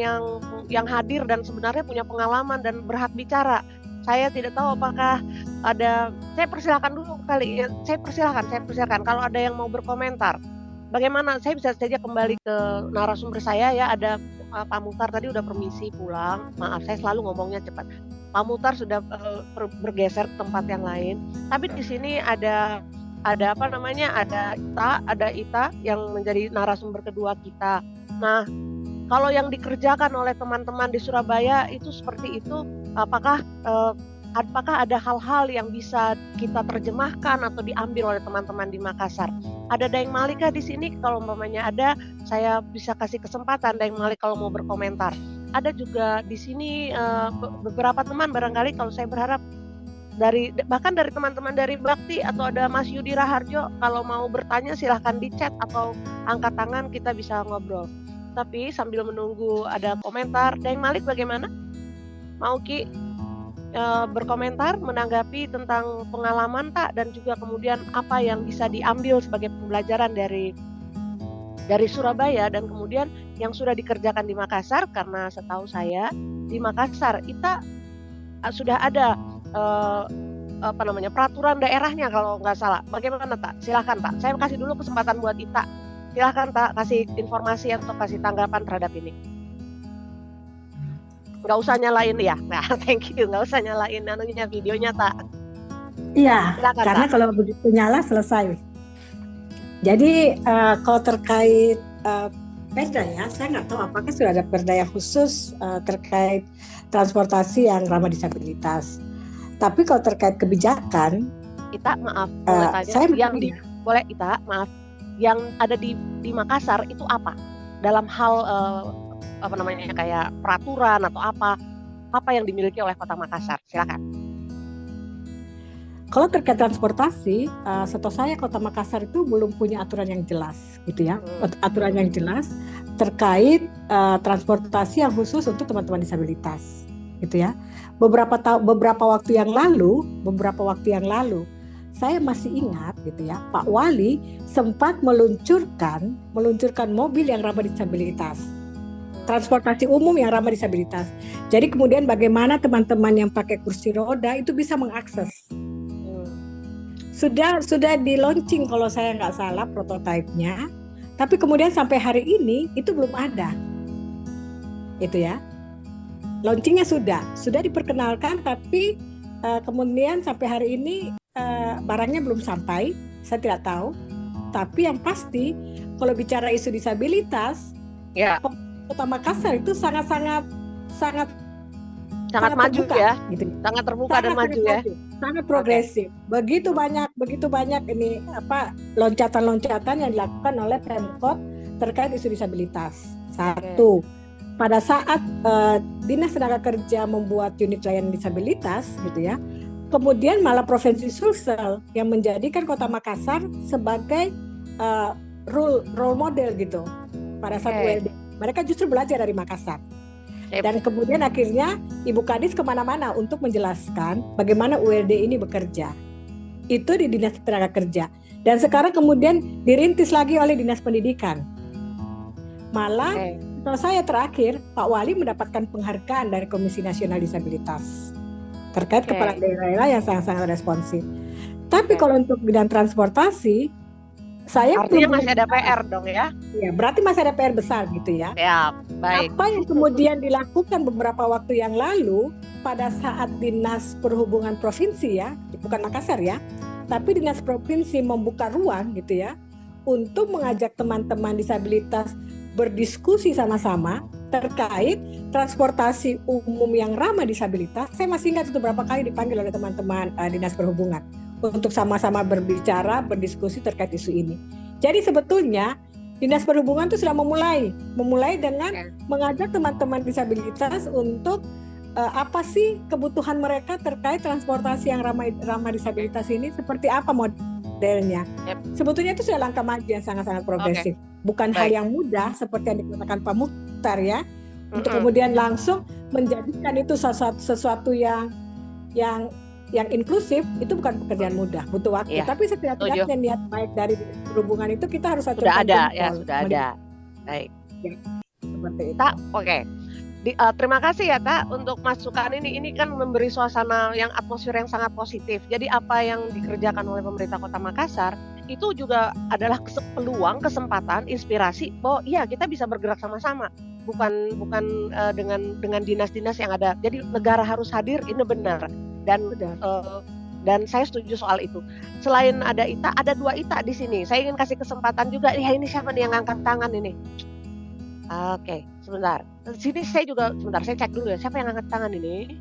yang hadir dan sebenarnya punya pengalaman dan berhak bicara. Saya tidak tahu apakah ada, saya persilahkan dulu kali ya. Saya persilahkan kalau ada yang mau berkomentar. Bagaimana saya bisa saja kembali ke narasumber saya ya, ada Pak Mukhtar tadi udah permisi pulang. Maaf, saya selalu ngomongnya cepat. Pak Mukhtar sudah bergeser ke tempat yang lain. Tapi di sini ada Ita yang menjadi narasumber kedua kita. Nah, kalau yang dikerjakan oleh teman-teman di Surabaya itu seperti itu, apakah ada hal-hal yang bisa kita terjemahkan atau diambil oleh teman-teman di Makassar? Ada Daeng Malika di sini, kalau umpamanya ada, saya bisa kasih kesempatan Daeng Malik kalau mau berkomentar. Ada juga di sini beberapa teman barangkali, kalau saya berharap bahkan dari teman-teman dari Bakti atau ada Mas Yudi Raharjo, kalau mau bertanya silahkan di chat atau angkat tangan, kita bisa ngobrol. Tapi sambil menunggu ada komentar, Daeng Malik bagaimana? Mau Ki berkomentar menanggapi tentang pengalaman tak, dan juga kemudian apa yang bisa diambil sebagai pembelajaran dari Surabaya dan kemudian yang sudah dikerjakan di Makassar, karena setahu saya di Makassar kita sudah ada peraturan daerahnya kalau nggak salah. Bagaimana tak? Silahkan tak. Saya kasih dulu kesempatan buat Ita. Silahkan tak kasih informasi atau kasih tanggapan terhadap ini. Nggak usah nyalain ya. Nah, thank you. Nggak usah nyalain videonya tak. Iya, Silakan, karena tak. kalau begitu nyala selesai. Jadi kalau terkait perda ya, saya nggak tahu apakah sudah ada perda yang khusus terkait transportasi yang ramah disabilitas. Tapi kalau terkait kebijakan, Ita maaf, boleh tanya saya boleh Ita maaf, yang ada di Makassar itu apa? Dalam hal kayak peraturan atau apa yang dimiliki oleh Kota Makassar? Silakan. Kalau terkait transportasi, setahu saya Kota Makassar itu belum punya aturan yang jelas, gitu ya. Aturan yang jelas terkait transportasi yang khusus untuk teman-teman disabilitas, gitu ya. Beberapa waktu yang lalu, saya masih ingat, gitu ya, Pak Wali sempat meluncurkan mobil yang ramah disabilitas, transportasi umum yang ramah disabilitas. Jadi kemudian bagaimana teman-teman yang pakai kursi roda itu bisa mengakses. Sudah di launching kalau saya nggak salah prototipenya, tapi kemudian sampai hari ini itu belum ada, itu ya. Launchingnya sudah diperkenalkan, tapi kemudian sampai hari ini barangnya belum sampai, saya tidak tahu. Tapi yang pasti kalau bicara isu disabilitas, ya, Kota Makassar itu sangat maju terbuka, ya, gitu. Sangat terbuka dan maju ya, sangat progresif. Begitu banyak ini loncatan-loncatan yang dilakukan oleh Pemkot terkait isu disabilitas. Satu, pada saat Dinas Tenaga Kerja membuat unit layanan disabilitas, gitu ya, kemudian malah Provinsi Sulsel yang menjadikan Kota Makassar sebagai role model gitu pada saat ULD. Mereka justru belajar dari Makassar. Dan kemudian akhirnya Ibu Kadis kemana-mana untuk menjelaskan bagaimana ULD ini bekerja. Itu di Dinas Tenaga Kerja. Dan sekarang kemudian dirintis lagi oleh Dinas Pendidikan. Malah kalau saya terakhir, Pak Wali mendapatkan penghargaan dari Komisi Nasional Disabilitas terkait kepala daerah yang sangat-sangat responsif. Tapi kalau untuk bidang transportasi, saya artinya masih ada PR dong ya? Ya, berarti masih ada PR besar gitu ya. Ya, baik. Apa yang kemudian dilakukan beberapa waktu yang lalu pada saat Dinas Perhubungan Provinsi ya, bukan Makassar ya, tapi Dinas Provinsi membuka ruang gitu ya, untuk mengajak teman-teman disabilitas berdiskusi sama-sama terkait transportasi umum yang ramah disabilitas. Saya masih ingat itu berapa kali dipanggil oleh teman-teman Dinas Perhubungan untuk sama-sama berbicara, berdiskusi terkait isu ini. Jadi sebetulnya Dinas Perhubungan itu sudah memulai dengan mengajak teman-teman disabilitas untuk apa sih kebutuhan mereka terkait transportasi yang ramah disabilitas ini, seperti apa modelnya. Sebetulnya itu sudah langkah maju yang sangat-sangat progresif. Bukan hal yang mudah seperti yang dikatakan Pak Mukhtar ya, untuk kemudian langsung menjadikan itu sesuatu yang inklusif, itu bukan pekerjaan mudah, butuh waktu. Tapi setidaknya niat baik dari perhubungan itu kita harus sudah ada. Baik. Ya, seperti itu. Oke. Terima kasih ya Tak untuk masukan ini. Ini kan memberi suasana yang atmosfer yang sangat positif. Jadi apa yang dikerjakan oleh pemerintah Kota Makassar itu juga adalah peluang, kesempatan, inspirasi bahwa iya kita bisa bergerak sama-sama. Bukan dengan dinas-dinas yang ada. Jadi negara harus hadir, ini benar. Dan saya setuju soal itu. Selain ada Ita, ada 2 Ita di sini. Saya ingin kasih kesempatan juga. Ya ini siapa nih yang angkat tangan ini? Oke, sebentar. Sini saya cek dulu ya. Siapa yang angkat tangan ini?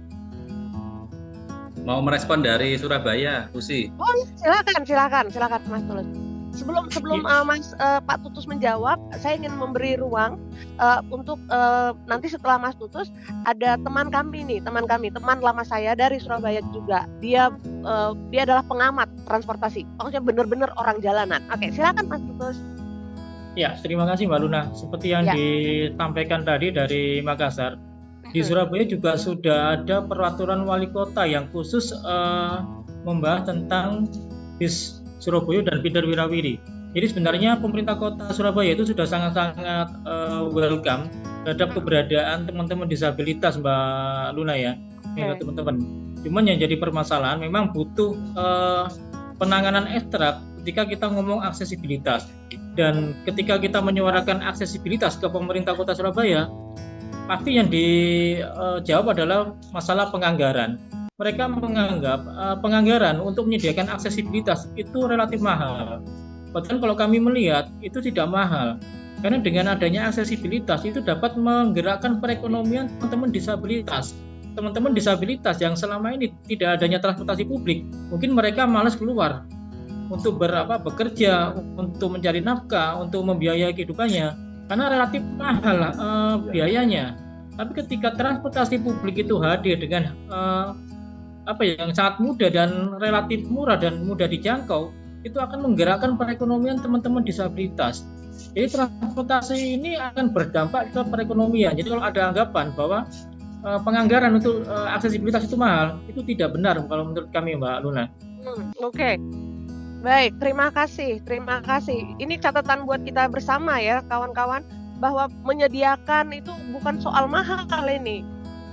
Mau merespon dari Surabaya, Usi. Oh, silakan Mas Tulus. Sebelum Pak Tutus menjawab, saya ingin memberi ruang untuk nanti setelah Mas Tutus ada teman lama saya dari Surabaya juga. Dia adalah pengamat transportasi. Maksudnya benar-benar orang jalanan. Oke, silakan Mas Tutus. Ya, terima kasih Mbak Luna. Seperti yang disampaikan tadi dari Makassar, di Surabaya juga sudah ada peraturan wali kota yang khusus membahas tentang bis Surabaya dan feeder Wirawiri. Jadi sebenarnya pemerintah kota Surabaya itu sudah sangat-sangat welcome terhadap keberadaan teman-teman disabilitas, Mbak Luna ya, teman-teman. Cuman yang jadi permasalahan memang butuh penanganan ekstra ketika kita ngomong aksesibilitas. Dan ketika kita menyuarakan aksesibilitas ke pemerintah kota Surabaya, pasti yang dijawab adalah masalah penganggaran. Mereka menganggap penganggaran untuk menyediakan aksesibilitas itu relatif mahal. Padahal kalau kami melihat itu tidak mahal. Karena dengan adanya aksesibilitas itu dapat menggerakkan perekonomian teman-teman disabilitas. Teman-teman disabilitas yang selama ini tidak adanya transportasi publik, mungkin mereka malas keluar untuk bekerja, untuk mencari nafkah, untuk membiayai kehidupannya. Karena relatif mahal biayanya. Tapi ketika transportasi publik itu hadir dengan yang sangat mudah dan relatif murah dan mudah dijangkau, itu akan menggerakkan perekonomian teman-teman disabilitas. Jadi transportasi ini akan berdampak ke perekonomian. Jadi kalau ada anggapan bahwa penganggaran untuk aksesibilitas itu mahal, itu tidak benar kalau menurut kami, Mbak Luna. Oke. Baik, terima kasih. Ini catatan buat kita bersama ya, kawan-kawan, bahwa menyediakan itu bukan soal mahal kali ini,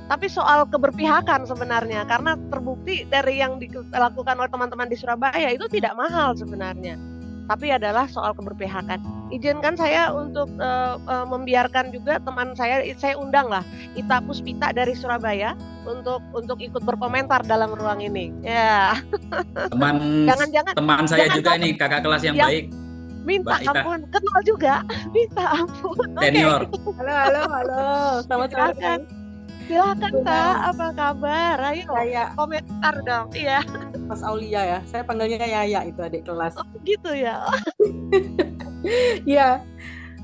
tapi soal keberpihakan sebenarnya, karena terbukti dari yang dilakukan oleh teman-teman di Surabaya itu tidak mahal sebenarnya, tapi adalah soal keberpihakan. Izinkan saya untuk membiarkan juga teman saya undang lah Ita Puspita dari Surabaya untuk ikut berkomentar dalam ruang ini. Ya. Teman saya juga ini kakak kelas yang baik. Minta ampun, kenal juga. Minta ampun. Senior. Halo. Selamat sore. Silakan Kak, apa kabar? Ayo komentar dong. Iya. Mas Aulia ya, saya panggilnya Yaya, itu adik kelas. Oh gitu ya. Iya.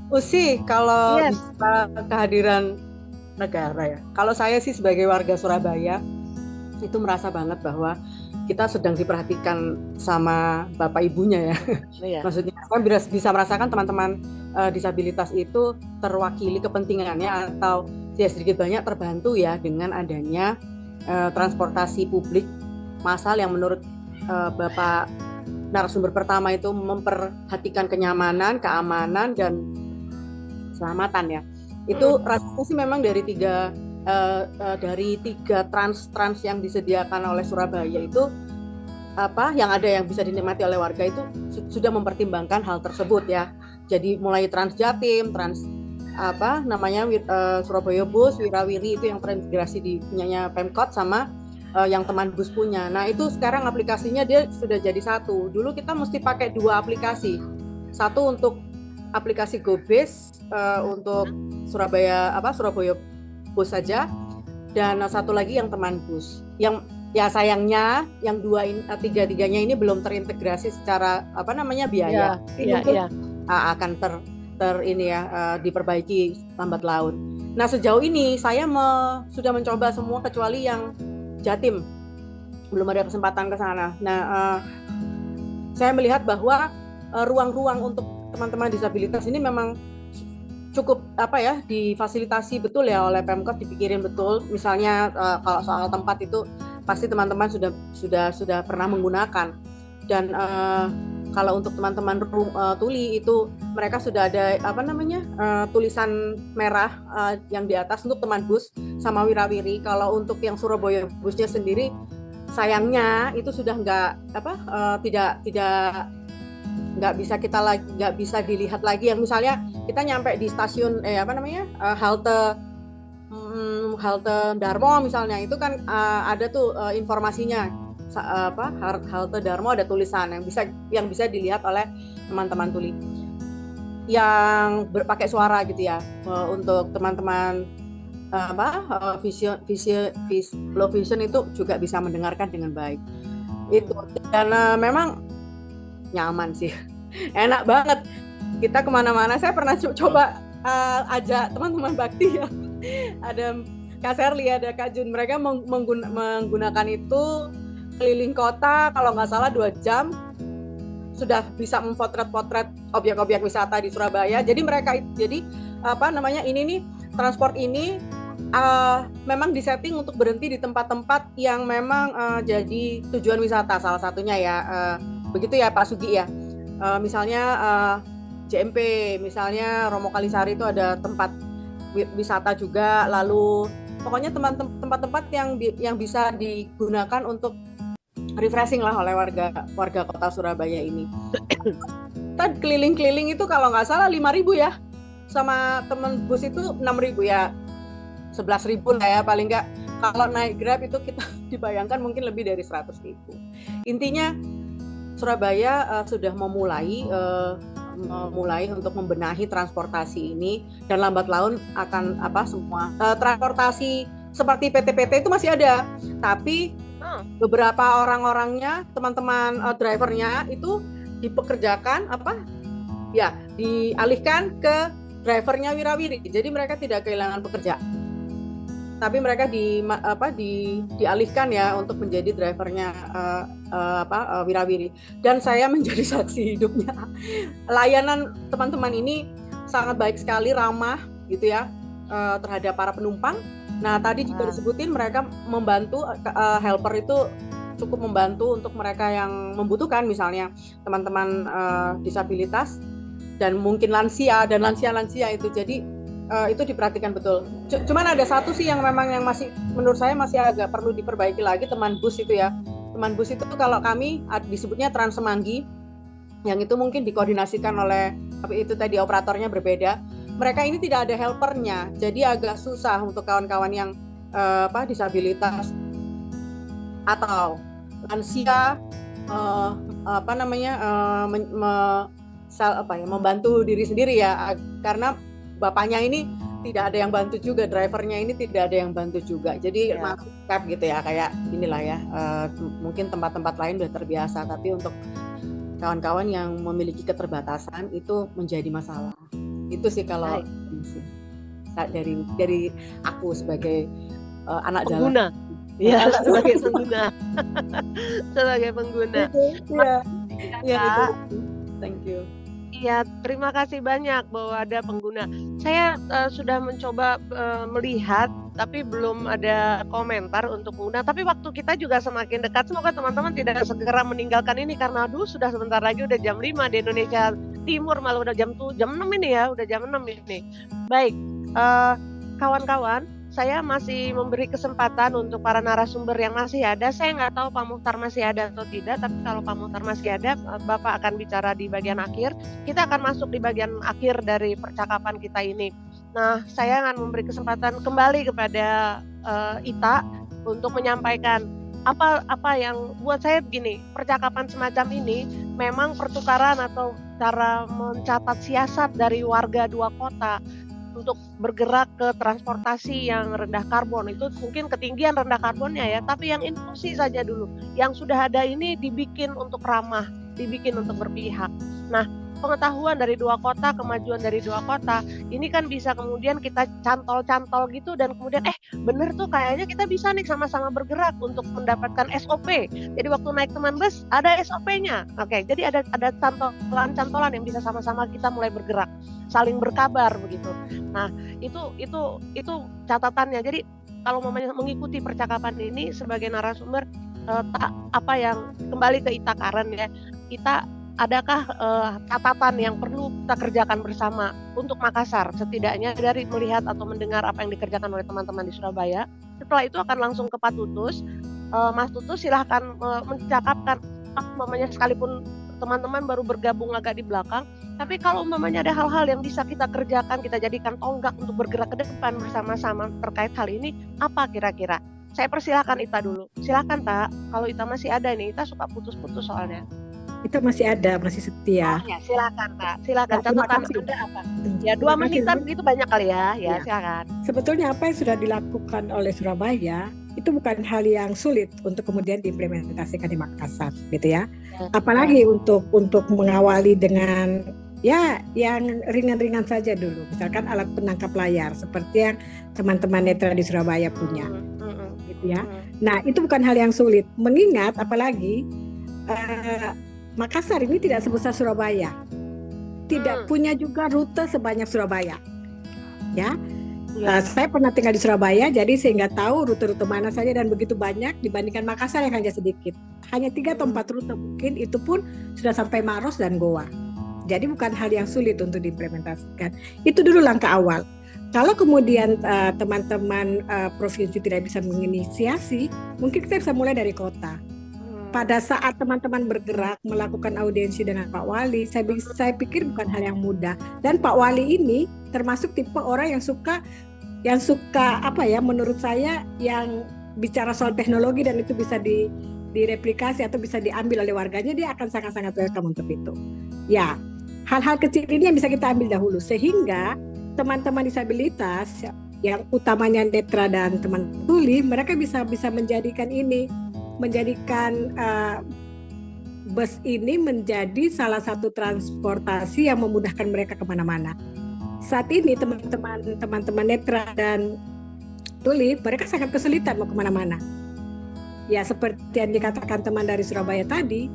Usi, kalau bisa kehadiran negara ya. Kalau saya sih sebagai warga Surabaya itu merasa banget bahwa kita sedang diperhatikan sama bapak ibunya ya. Iya. Maksudnya saya bisa merasakan teman-teman disabilitas itu terwakili kepentingannya atau ya sedikit banyak terbantu ya dengan adanya transportasi publik massal yang menurut Bapak narasumber pertama itu memperhatikan kenyamanan, keamanan dan keselamatan ya. Itu rasanya sih memang dari tiga trans yang disediakan oleh Surabaya itu yang ada yang bisa dinikmati oleh warga itu sudah mempertimbangkan hal tersebut ya. Jadi mulai Trans Jatim, Surabaya Bus, Wirawiri itu yang terintegrasi di punyanya Pemkot sama yang teman bus punya. Nah itu sekarang aplikasinya dia sudah jadi satu. Dulu kita mesti pakai dua aplikasi. Satu untuk aplikasi GoBus untuk Surabaya Bus saja, dan satu lagi yang teman bus. Yang ya sayangnya yang tiga-tiganya ini belum terintegrasi secara biaya. Iya. Akan diperbaiki lambat laun. Nah sejauh ini saya sudah mencoba semua kecuali yang Jatim, belum ada kesempatan ke sana. Nah saya melihat bahwa ruang-ruang untuk teman-teman disabilitas ini memang cukup difasilitasi betul ya oleh Pemkot, dipikirin betul. Misalnya kalau soal tempat itu pasti teman-teman sudah pernah menggunakan. Dan kalau untuk teman-teman tuli itu mereka sudah ada tulisan merah yang di atas untuk teman bus sama Wirawiri. Kalau untuk yang Surabaya busnya sendiri sayangnya itu sudah nggak bisa dilihat lagi. Yang misalnya kita nyampe di stasiun halte Darmo misalnya, itu kan ada tuh informasinya. Halte Darmo ada tulisan yang bisa dilihat oleh teman-teman tuli yang berpakai suara gitu ya. Untuk teman-teman low vision itu juga bisa mendengarkan dengan baik itu. Dan memang nyaman sih enak banget. Kita kemana-mana, saya pernah coba ajak teman-teman bakti ya. Ada Kak Serli, ada Kak Jun, mereka menggunakan itu keliling kota, kalau nggak salah 2 jam, sudah bisa memotret-potret objek-objek wisata di Surabaya. Jadi ini nih, transport ini memang disetting untuk berhenti di tempat-tempat yang memang jadi tujuan wisata, salah satunya ya. Begitu ya Pak Sugi ya. Misalnya JMP, misalnya Romo Kalisari itu ada tempat wisata juga, lalu pokoknya tempat-tempat yang bisa digunakan untuk refreshing lah oleh warga kota Surabaya ini. Kita keliling-keliling itu kalau nggak salah 5.000 ya, sama temen bus itu 6.000 ya, 11.000 lah ya paling nggak. Kalau naik Grab itu kita dibayangkan mungkin lebih dari 100.000. Intinya Surabaya sudah memulai untuk membenahi transportasi ini, dan lambat laun akan semua transportasi seperti PT-PT itu masih ada, tapi beberapa orang-orangnya, teman-teman drivernya itu dipekerjakan dialihkan ke drivernya wirawiri. Jadi mereka tidak kehilangan pekerja, tapi mereka dialihkan ya untuk menjadi drivernya wirawiri. Dan saya menjadi saksi hidupnya. Layanan teman-teman ini sangat baik sekali, ramah gitu ya terhadap para penumpang. Nah, tadi juga disebutin mereka membantu, helper itu cukup membantu untuk mereka yang membutuhkan, misalnya teman-teman disabilitas dan mungkin lansia itu. Jadi itu diperhatikan betul. Cuman ada satu sih yang masih menurut saya masih agak perlu diperbaiki lagi, teman bus itu ya. Teman bus itu kalau kami disebutnya Trans Semanggi, yang itu mungkin dikoordinasikan oleh itu tadi operatornya berbeda. Mereka ini tidak ada helpernya, jadi agak susah untuk kawan-kawan yang disabilitas atau lansia membantu diri sendiri ya, karena bapaknya ini tidak ada yang bantu juga, drivernya ini tidak ada yang bantu juga. Jadi masuk Grab gitu ya, kayak inilah ya. Mungkin tempat-tempat lain udah terbiasa, tapi untuk kawan-kawan yang memiliki keterbatasan itu menjadi masalah. Itu sih kalau dari aku sebagai anak pengguna. Jalan. Iya, sebagai pengguna. Sebagai pengguna. Iya, thank you. Iya, terima kasih banyak bahwa ada pengguna. Saya sudah mencoba melihat, tapi belum ada komentar untuk pengguna. Tapi waktu kita juga semakin dekat. Semoga teman-teman tidak segera meninggalkan ini, karena sudah sebentar lagi udah jam 5 di Indonesia Timur, malah udah jam 6 ini ya, udah jam 6 ini. Baik, kawan-kawan, saya masih memberi kesempatan untuk para narasumber yang masih ada. Saya nggak tahu Pak Muhtar masih ada atau tidak, tapi kalau Pak Muhtar masih ada, Bapak akan bicara di bagian akhir. Kita akan masuk di bagian akhir dari percakapan kita ini. Nah, saya akan memberi kesempatan kembali kepada Ita untuk menyampaikan apa yang buat saya begini, percakapan semacam ini memang pertukaran atau cara mencatat siasat dari warga 2 kota untuk bergerak ke transportasi yang rendah karbon. Itu mungkin ketinggian rendah karbonnya ya, tapi yang inklusi saja dulu. Yang sudah ada ini dibikin untuk ramah, dibikin untuk berpihak. Nah, pengetahuan dari 2 kota, kemajuan dari 2 kota, ini kan bisa kemudian kita cantol-cantol gitu, dan kemudian bener tuh kayaknya kita bisa nih sama-sama bergerak untuk mendapatkan SOP. Jadi waktu naik teman bus ada SOP-nya. Oke, jadi ada cantolan-cantolan yang bisa sama-sama kita mulai bergerak, saling berkabar begitu. Nah, itu catatannya. Jadi kalau mengikuti percakapan ini sebagai narasumber, apa yang kembali ke Ita Karen ya, Ita, adakah catatan yang perlu kita kerjakan bersama untuk Makassar, setidaknya dari melihat atau mendengar apa yang dikerjakan oleh teman-teman di Surabaya? Setelah itu akan langsung ke Pak Tutus. Mas Tutus silahkan mencakapkan, sekalipun teman-teman baru bergabung agak di belakang, tapi kalau umpamanya ada hal-hal yang bisa kita kerjakan, kita jadikan tonggak untuk bergerak ke depan bersama-sama terkait hal ini, apa kira-kira? Saya persilahkan Ita dulu. Silahkan Tak, kalau Ita masih ada nih, Ita suka putus-putus soalnya. Kita masih ada, masih setia. Ya, silakan Kak, silakan. Ya, terima catatan kasih. Anda apa? Ya 2 menitan begitu banyak kali ya, Ya. silakan. Sebetulnya apa yang sudah dilakukan oleh Surabaya itu bukan hal yang sulit untuk kemudian diimplementasikan di Makassar, gitu ya. Apalagi untuk mengawali dengan ya yang ringan-ringan saja dulu, misalkan alat penangkap layar seperti yang teman-teman netra di Surabaya punya, gitu ya. Nah, itu bukan hal yang sulit, mengingat apalagi Makassar ini tidak sebesar Surabaya, tidak punya juga rute sebanyak Surabaya, ya. Saya pernah tinggal di Surabaya, jadi saya nggak tahu rute-rute mana saja dan begitu banyak dibandingkan Makassar yang hanya sedikit. Hanya 3 atau 4 rute mungkin, itu pun sudah sampai Maros dan Goa. Jadi bukan hal yang sulit untuk diimplementasikan. Itu dulu langkah awal. Kalau kemudian teman-teman provinsi tidak bisa menginisiasi, mungkin kita bisa mulai dari kota. Pada saat teman-teman bergerak melakukan audiensi dengan Pak Wali, saya pikir bukan hal yang mudah. Dan Pak Wali ini termasuk tipe orang yang suka apa ya, menurut saya yang bicara soal teknologi dan itu bisa direplikasi atau bisa diambil oleh warganya, dia akan sangat-sangat welcome untuk itu. Ya, hal-hal kecil ini yang bisa kita ambil dahulu sehingga teman-teman disabilitas yang utamanya netra dan teman tuli, mereka bisa menjadikan bus ini menjadi salah satu transportasi yang memudahkan mereka kemana-mana. Saat ini teman-teman netra dan tuli, mereka sangat kesulitan mau kemana-mana. Ya seperti yang dikatakan teman dari Surabaya tadi,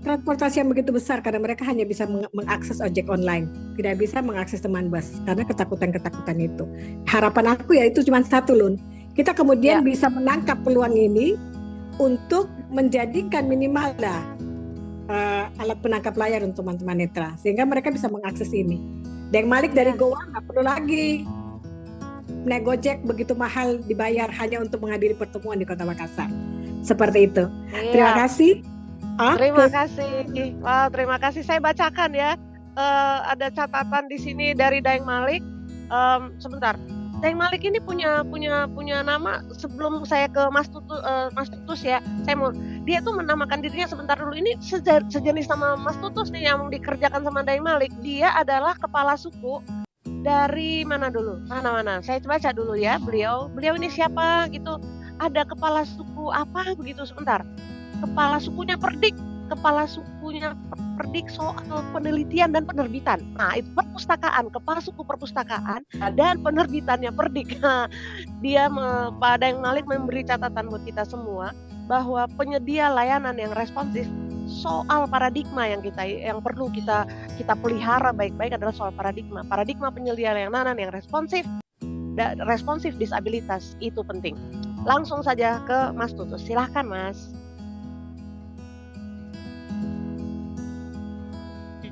transportasi yang begitu besar karena mereka hanya bisa mengakses ojek online, tidak bisa mengakses teman bus karena ketakutan itu. Harapan aku ya itu cuma satu, Lun. Kita kemudian bisa menangkap peluang ini untuk menjadikan minimal alat penangkap layar untuk teman-teman netra sehingga mereka bisa mengakses ini. Deng Malik dari Goa nggak perlu lagi naik Gojek begitu mahal dibayar hanya untuk menghadiri pertemuan di Kota Makassar. Seperti itu. Terima kasih. Terima kasih. Wow, terima kasih. Saya bacakan ya. Ada catatan di sini dari Daeng Malik. Sebentar. Daeng Malik ini punya nama sebelum saya ke Mas Tutus ya. Dia tuh menamakan dirinya sebentar dulu. Ini sejenis sama Mas Tutus nih yang dikerjakan sama Daeng Malik. Dia adalah kepala suku dari mana dulu? Mana? Saya baca dulu ya. Beliau ini siapa gitu. Ada kepala suku apa begitu sebentar. Kepala sukunya Perdik soal penelitian dan penerbitan. Nah, itu perpustakaan, kepala suku perpustakaan dan penerbitannya Perdik. Pak Daeng Malik memberi catatan buat kita semua bahwa penyedia layanan yang responsif soal paradigma yang perlu kita pelihara baik-baik adalah soal paradigma penyedia layanan yang responsif disabilitas itu penting. Langsung saja ke Mas Tutus. Silahkan Mas.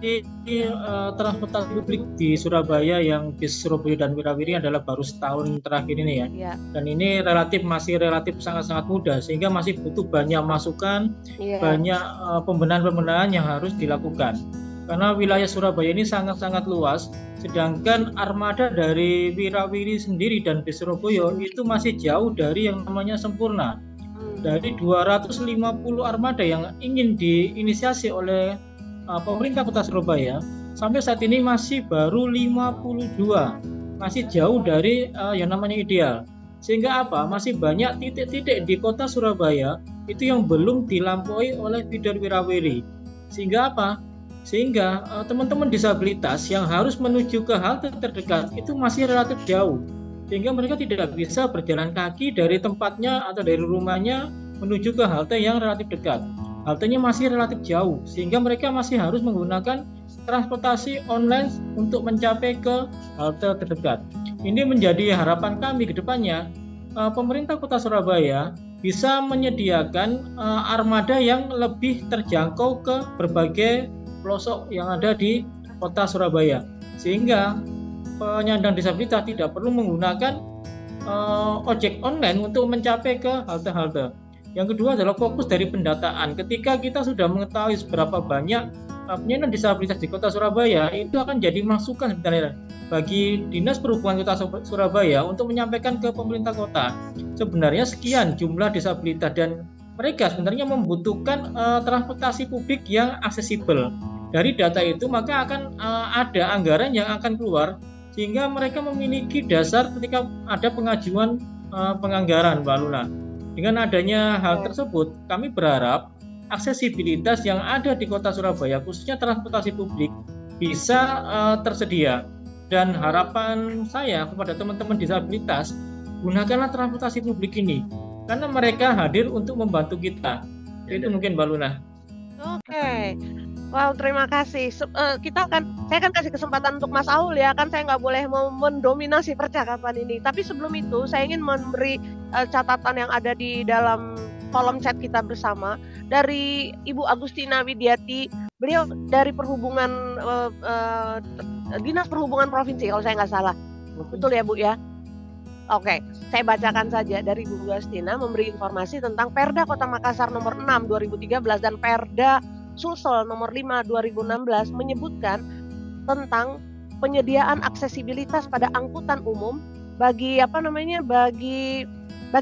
Jadi transportasi publik di Surabaya yang bis Surabaya dan Wirawiri adalah baru setahun terakhir ini ya. Dan ini masih relatif sangat-sangat mudah sehingga masih butuh banyak masukan, banyak pembenahan-pembenahan yang harus dilakukan. Karena wilayah Surabaya ini sangat-sangat luas, sedangkan armada dari Wirawiri sendiri dan bis Surabaya itu masih jauh dari yang namanya sempurna. Dari 250 armada yang ingin diinisiasi oleh pemerintah Kota Surabaya sampai saat ini masih baru 52, masih jauh dari yang namanya ideal. Sehingga masih banyak titik-titik di Kota Surabaya itu yang belum dilampaui oleh feeder Wirawiri. Sehingga Sehingga teman-teman disabilitas yang harus menuju ke halte terdekat itu masih relatif jauh. Sehingga mereka tidak bisa berjalan kaki dari tempatnya atau dari rumahnya menuju ke halte yang relatif dekat. Haltenya masih relatif jauh, sehingga mereka masih harus menggunakan transportasi online untuk mencapai ke halte terdekat. Ini menjadi harapan kami ke depannya, pemerintah Kota Surabaya bisa menyediakan armada yang lebih terjangkau ke berbagai pelosok yang ada di Kota Surabaya, sehingga penyandang disabilitas tidak perlu menggunakan ojek online untuk mencapai ke halte-halte. Yang kedua adalah fokus dari pendataan. Ketika kita sudah mengetahui seberapa banyak penyandang disabilitas di Kota Surabaya, itu akan jadi masukan sebenarnya bagi Dinas Perhubungan Kota Surabaya untuk menyampaikan ke pemerintah kota. Sebenarnya sekian jumlah disabilitas dan mereka sebenarnya membutuhkan transportasi publik yang aksesibel. Dari data itu maka akan ada anggaran yang akan keluar sehingga mereka memiliki dasar ketika ada pengajuan penganggaran, Mbak Luna. Dengan adanya hal tersebut, kami berharap aksesibilitas yang ada di Kota Surabaya, khususnya transportasi publik, bisa tersedia. Dan harapan saya kepada teman-teman disabilitas, gunakanlah transportasi publik ini, karena mereka hadir untuk membantu kita. Itu mungkin Mbak Luna. Oke. Wow, terima kasih. Saya akan kasih kesempatan untuk Mas Aul ya, kan saya nggak boleh mendominasi percakapan ini. Tapi sebelum itu, saya ingin memberi catatan yang ada di dalam kolom chat kita bersama dari Ibu Agustina Widiati. Beliau dari Dinas Perhubungan Provinsi kalau saya nggak salah. Betul ya Bu ya? Oke, saya bacakan saja dari Bu Agustina memberi informasi tentang Perda Kota Makassar nomor 6 2013 dan Perda Sulsel nomor 5 2016 menyebutkan tentang penyediaan aksesibilitas pada angkutan umum bagi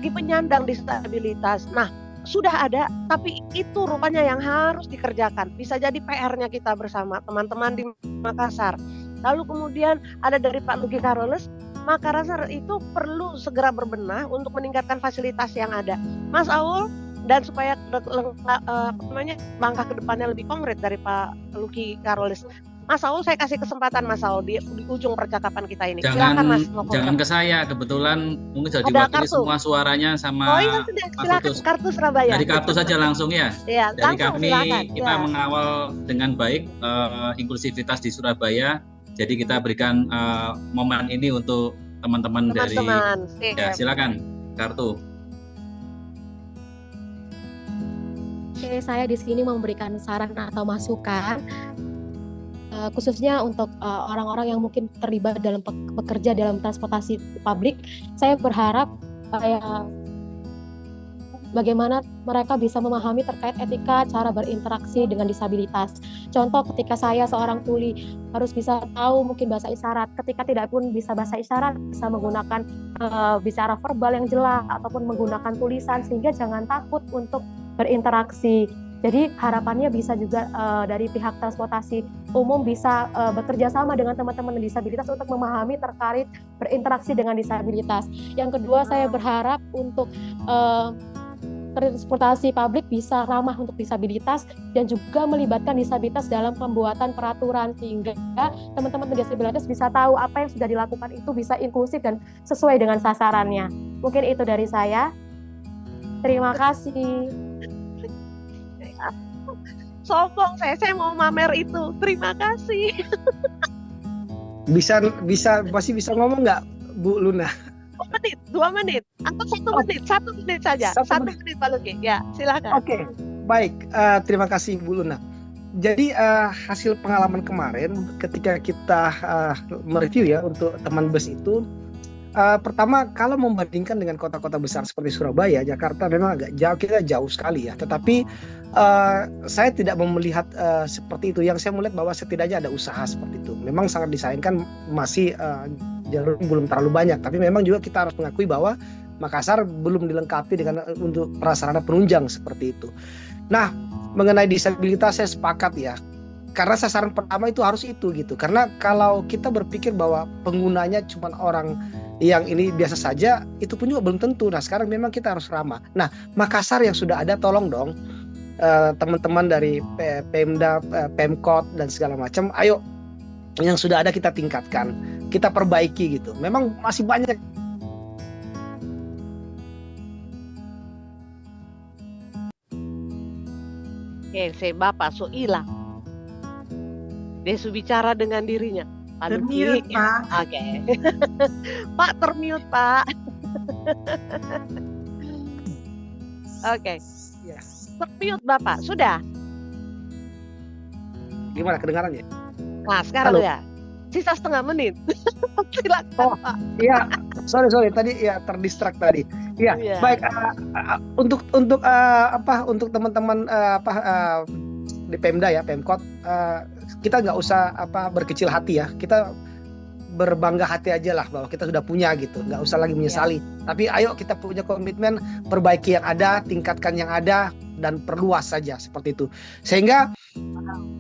penyandang disabilitas. Nah, sudah ada, tapi itu rupanya yang harus dikerjakan. Bisa jadi PR-nya kita bersama teman-teman di Makassar. Lalu kemudian ada dari Pak Luki Karoles, Makassar itu perlu segera berbenah untuk meningkatkan fasilitas yang ada. Mas Aul, dan supaya langkah ke depannya lebih konkret dari Pak Luki Karoles. Mas Aul, saya kasih kesempatan Mas Aul di ujung percakapan kita ini. Silakan Mas. Jangan ke saya, kebetulan mungkin sudah diwakili semua suaranya sama Pak Tutus. Kartu Surabaya. Dari kartu saja langsung ya. Ya, dari langsung, kami silakan. Kita mengawal dengan baik inklusivitas di Surabaya. Jadi kita berikan momen ini untuk teman-teman dari. Ya, silakan kartu. Oke, saya di sini memberikan saran atau masukan khususnya untuk orang-orang yang mungkin terlibat dalam bekerja dalam transportasi publik. Saya berharap bagaimana mereka bisa memahami terkait etika cara berinteraksi dengan disabilitas. Contoh, ketika saya seorang tuli harus bisa tahu mungkin bahasa isyarat. Ketika tidak pun bisa bahasa isyarat, bisa menggunakan bicara verbal yang jelas ataupun menggunakan tulisan, sehingga jangan takut untuk berinteraksi. Jadi harapannya bisa juga dari pihak transportasi umum bisa bekerja sama dengan teman-teman disabilitas untuk memahami terkait berinteraksi dengan disabilitas. Yang kedua, saya berharap untuk transportasi publik bisa ramah untuk disabilitas dan juga melibatkan disabilitas dalam pembuatan peraturan, sehingga teman-teman disabilitas bisa tahu apa yang sudah dilakukan itu bisa inklusif dan sesuai dengan sasarannya. Mungkin itu dari saya. Terima kasih. Sombong saya mau mamer itu. Terima kasih. Masih bisa ngomong nggak, Bu Luna? 2 menit, atau 1 menit saja. 1 menit Pak Luki. Ya, silakan. Oke, baik. Terima kasih Bu Luna. Jadi hasil pengalaman kemarin ketika kita mereview ya untuk teman bus itu, pertama kalau membandingkan dengan kota-kota besar seperti Surabaya, Jakarta memang agak jauh, kita jauh sekali ya. Tetapi saya tidak melihat seperti itu. Yang saya melihat bahwa setidaknya ada usaha seperti itu. Memang sangat disayangkan masih jalur belum terlalu banyak. Tapi memang juga kita harus mengakui bahwa Makassar belum dilengkapi dengan untuk prasarana penunjang seperti itu. Nah, mengenai disabilitas saya sepakat ya. Karena sasaran pertama itu harus itu gitu. Karena kalau kita berpikir bahwa penggunanya cuma orang yang ini biasa saja, itu pun juga belum tentu. Nah, sekarang memang kita harus ramah. Nah, Makassar yang sudah ada, tolong dong teman-teman dari Pemda, Pemkot dan segala macam, ayo yang sudah ada kita tingkatkan, kita perbaiki gitu. Memang masih banyak. Oke, Bapak so hilang. Dia bicara dengan dirinya. Termute, Pak. Oke. Pak termute, Pak. Oke. Ya. Termute Bapak, sudah. Gimana kedengarannya? Nah, sekarang Halo. ya. Sisa setengah menit. Silakan, Pak. Iya, sorry tadi ya terdistract tadi. Iya, Iya. baik. Untuk teman-teman di Pemda ya, Pemkot, kita nggak usah berkecil hati ya. Kita berbangga hati aja lah bahwa kita sudah punya gitu, nggak usah lagi menyesali. Tapi ayo kita punya komitmen, perbaiki yang ada, tingkatkan yang ada, dan perluas saja seperti itu. Sehingga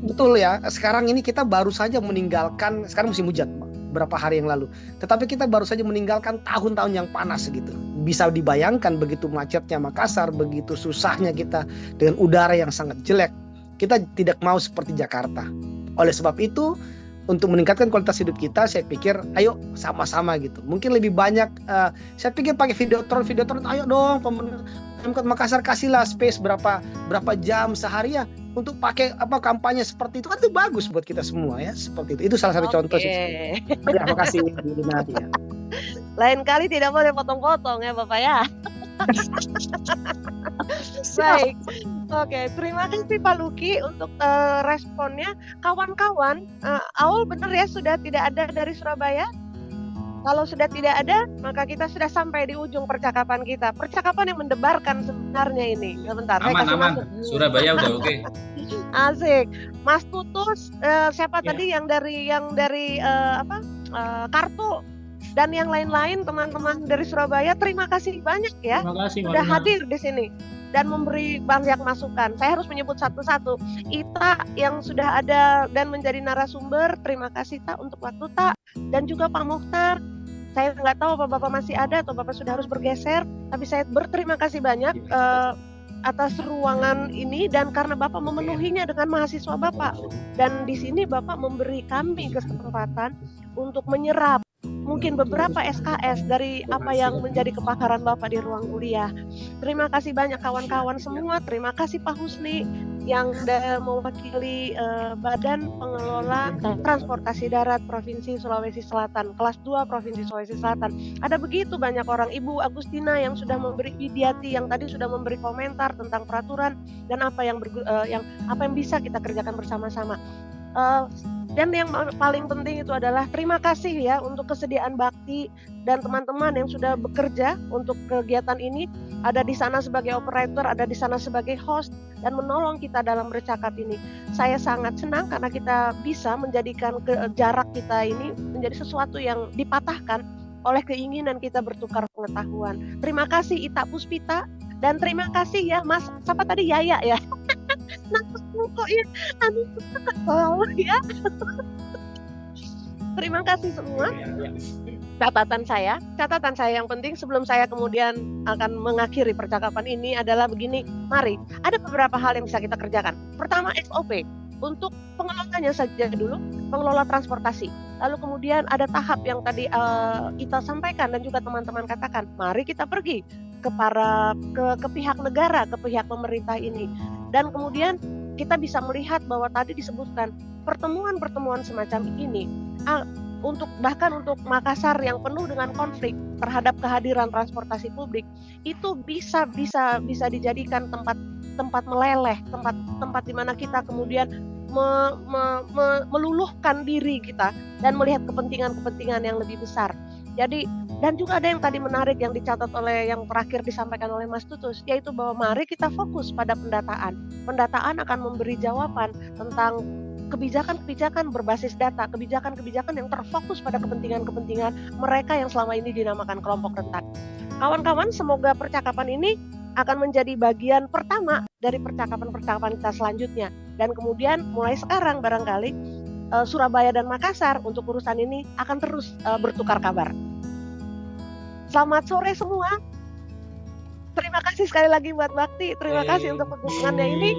betul ya, sekarang ini kita baru saja meninggalkan, sekarang musim hujan berapa hari yang lalu. Tetapi kita baru saja meninggalkan tahun-tahun yang panas gitu. bisa dibayangkan begitu macetnya Makassar, begitu susahnya kita dengan udara yang sangat jelek. Kita tidak mau seperti Jakarta. Oleh sebab itu, untuk meningkatkan kualitas hidup kita, saya pikir ayo sama-sama gitu. Mungkin lebih banyak, saya pikir pakai videotron, ayo dong Pemkot Makassar kasihlah space berapa jam sehari ya untuk pakai kampanye seperti itu, kan itu bagus buat kita semua ya, seperti itu. Itu salah satu contoh sih. Ya, makasih Bu Luna ya. Lain kali tidak boleh potong-potong ya Bapak ya. Baik, oke, terima kasih Pak Luki untuk responnya. Kawan-kawan, Aul benar ya sudah tidak ada dari Surabaya? Kalau sudah tidak ada, maka kita sudah sampai di ujung percakapan kita. Percakapan yang mendebarkan sebenarnya ini. Sebentar, Aman. Surabaya udah oke. Asik. Mas Tutus, siapa tadi yang dari Kartu dan yang lain-lain teman-teman dari Surabaya, terima kasih banyak ya. Terima kasih, sudah hadir di sini dan memberi banyak masukan. Saya harus menyebut satu-satu. Ita yang sudah ada dan menjadi narasumber, terima kasih Tak untuk waktu Tak, dan juga Pak Mukhtar. Saya nggak tahu apa Bapak masih ada atau Bapak sudah harus bergeser, tapi saya berterima kasih banyak atas ruangan ini, dan karena Bapak memenuhinya dengan mahasiswa Bapak, dan di sini Bapak memberi kami kesempatan untuk menyerap mungkin beberapa SKS dari apa yang menjadi kepakaran Bapak di ruang kuliah. Terima kasih banyak kawan-kawan semua. Terima kasih Pak Husni yang mewakili Badan Pengelola Transportasi Darat Provinsi Sulawesi Selatan, kelas 2 Provinsi Sulawesi Selatan. Ada begitu banyak orang, Ibu Agustina yang sudah memberi, Widiati yang tadi sudah memberi komentar tentang peraturan dan apa yang bisa kita kerjakan bersama-sama. Dan yang paling penting itu adalah terima kasih ya untuk kesediaan Bakti dan teman-teman yang sudah bekerja untuk kegiatan ini, ada di sana sebagai operator, ada di sana sebagai host, dan menolong kita dalam bercakap ini. Saya sangat senang karena kita bisa menjadikan jarak kita ini menjadi sesuatu yang dipatahkan oleh keinginan kita bertukar pengetahuan. Terima kasih Ita Puspita, dan terima kasih ya Mas, siapa tadi, Yaya ya? Kok ya, ya. Terima kasih semua. Catatan saya yang penting sebelum saya kemudian akan mengakhiri percakapan ini adalah begini. Mari, ada beberapa hal yang bisa kita kerjakan. Pertama, SOP untuk pengelolanya saja dulu, pengelola transportasi. Lalu kemudian ada tahap yang tadi kita sampaikan dan juga teman-teman katakan. Mari kita pergi ke pihak negara, ke pihak pemerintah ini. Dan kemudian kita bisa melihat bahwa tadi disebutkan pertemuan-pertemuan semacam ini bahkan untuk Makassar yang penuh dengan konflik terhadap kehadiran transportasi publik, itu bisa dijadikan tempat meleleh, tempat di mana kita kemudian meluluhkan diri kita dan melihat kepentingan-kepentingan yang lebih besar. Jadi, dan juga ada yang tadi menarik yang dicatat oleh yang terakhir disampaikan oleh Mas Tutus, yaitu bahwa mari kita fokus pada pendataan. Pendataan akan memberi jawaban tentang kebijakan-kebijakan berbasis data, kebijakan-kebijakan yang terfokus pada kepentingan-kepentingan mereka yang selama ini dinamakan kelompok rentan. Kawan-kawan, semoga percakapan ini akan menjadi bagian pertama dari percakapan-percakapan kita selanjutnya. Dan kemudian mulai sekarang barangkali Surabaya dan Makassar untuk urusan ini akan terus bertukar kabar. Selamat sore semua. Terima kasih sekali lagi buat Bakti. Terima kasih untuk dukungannya ini.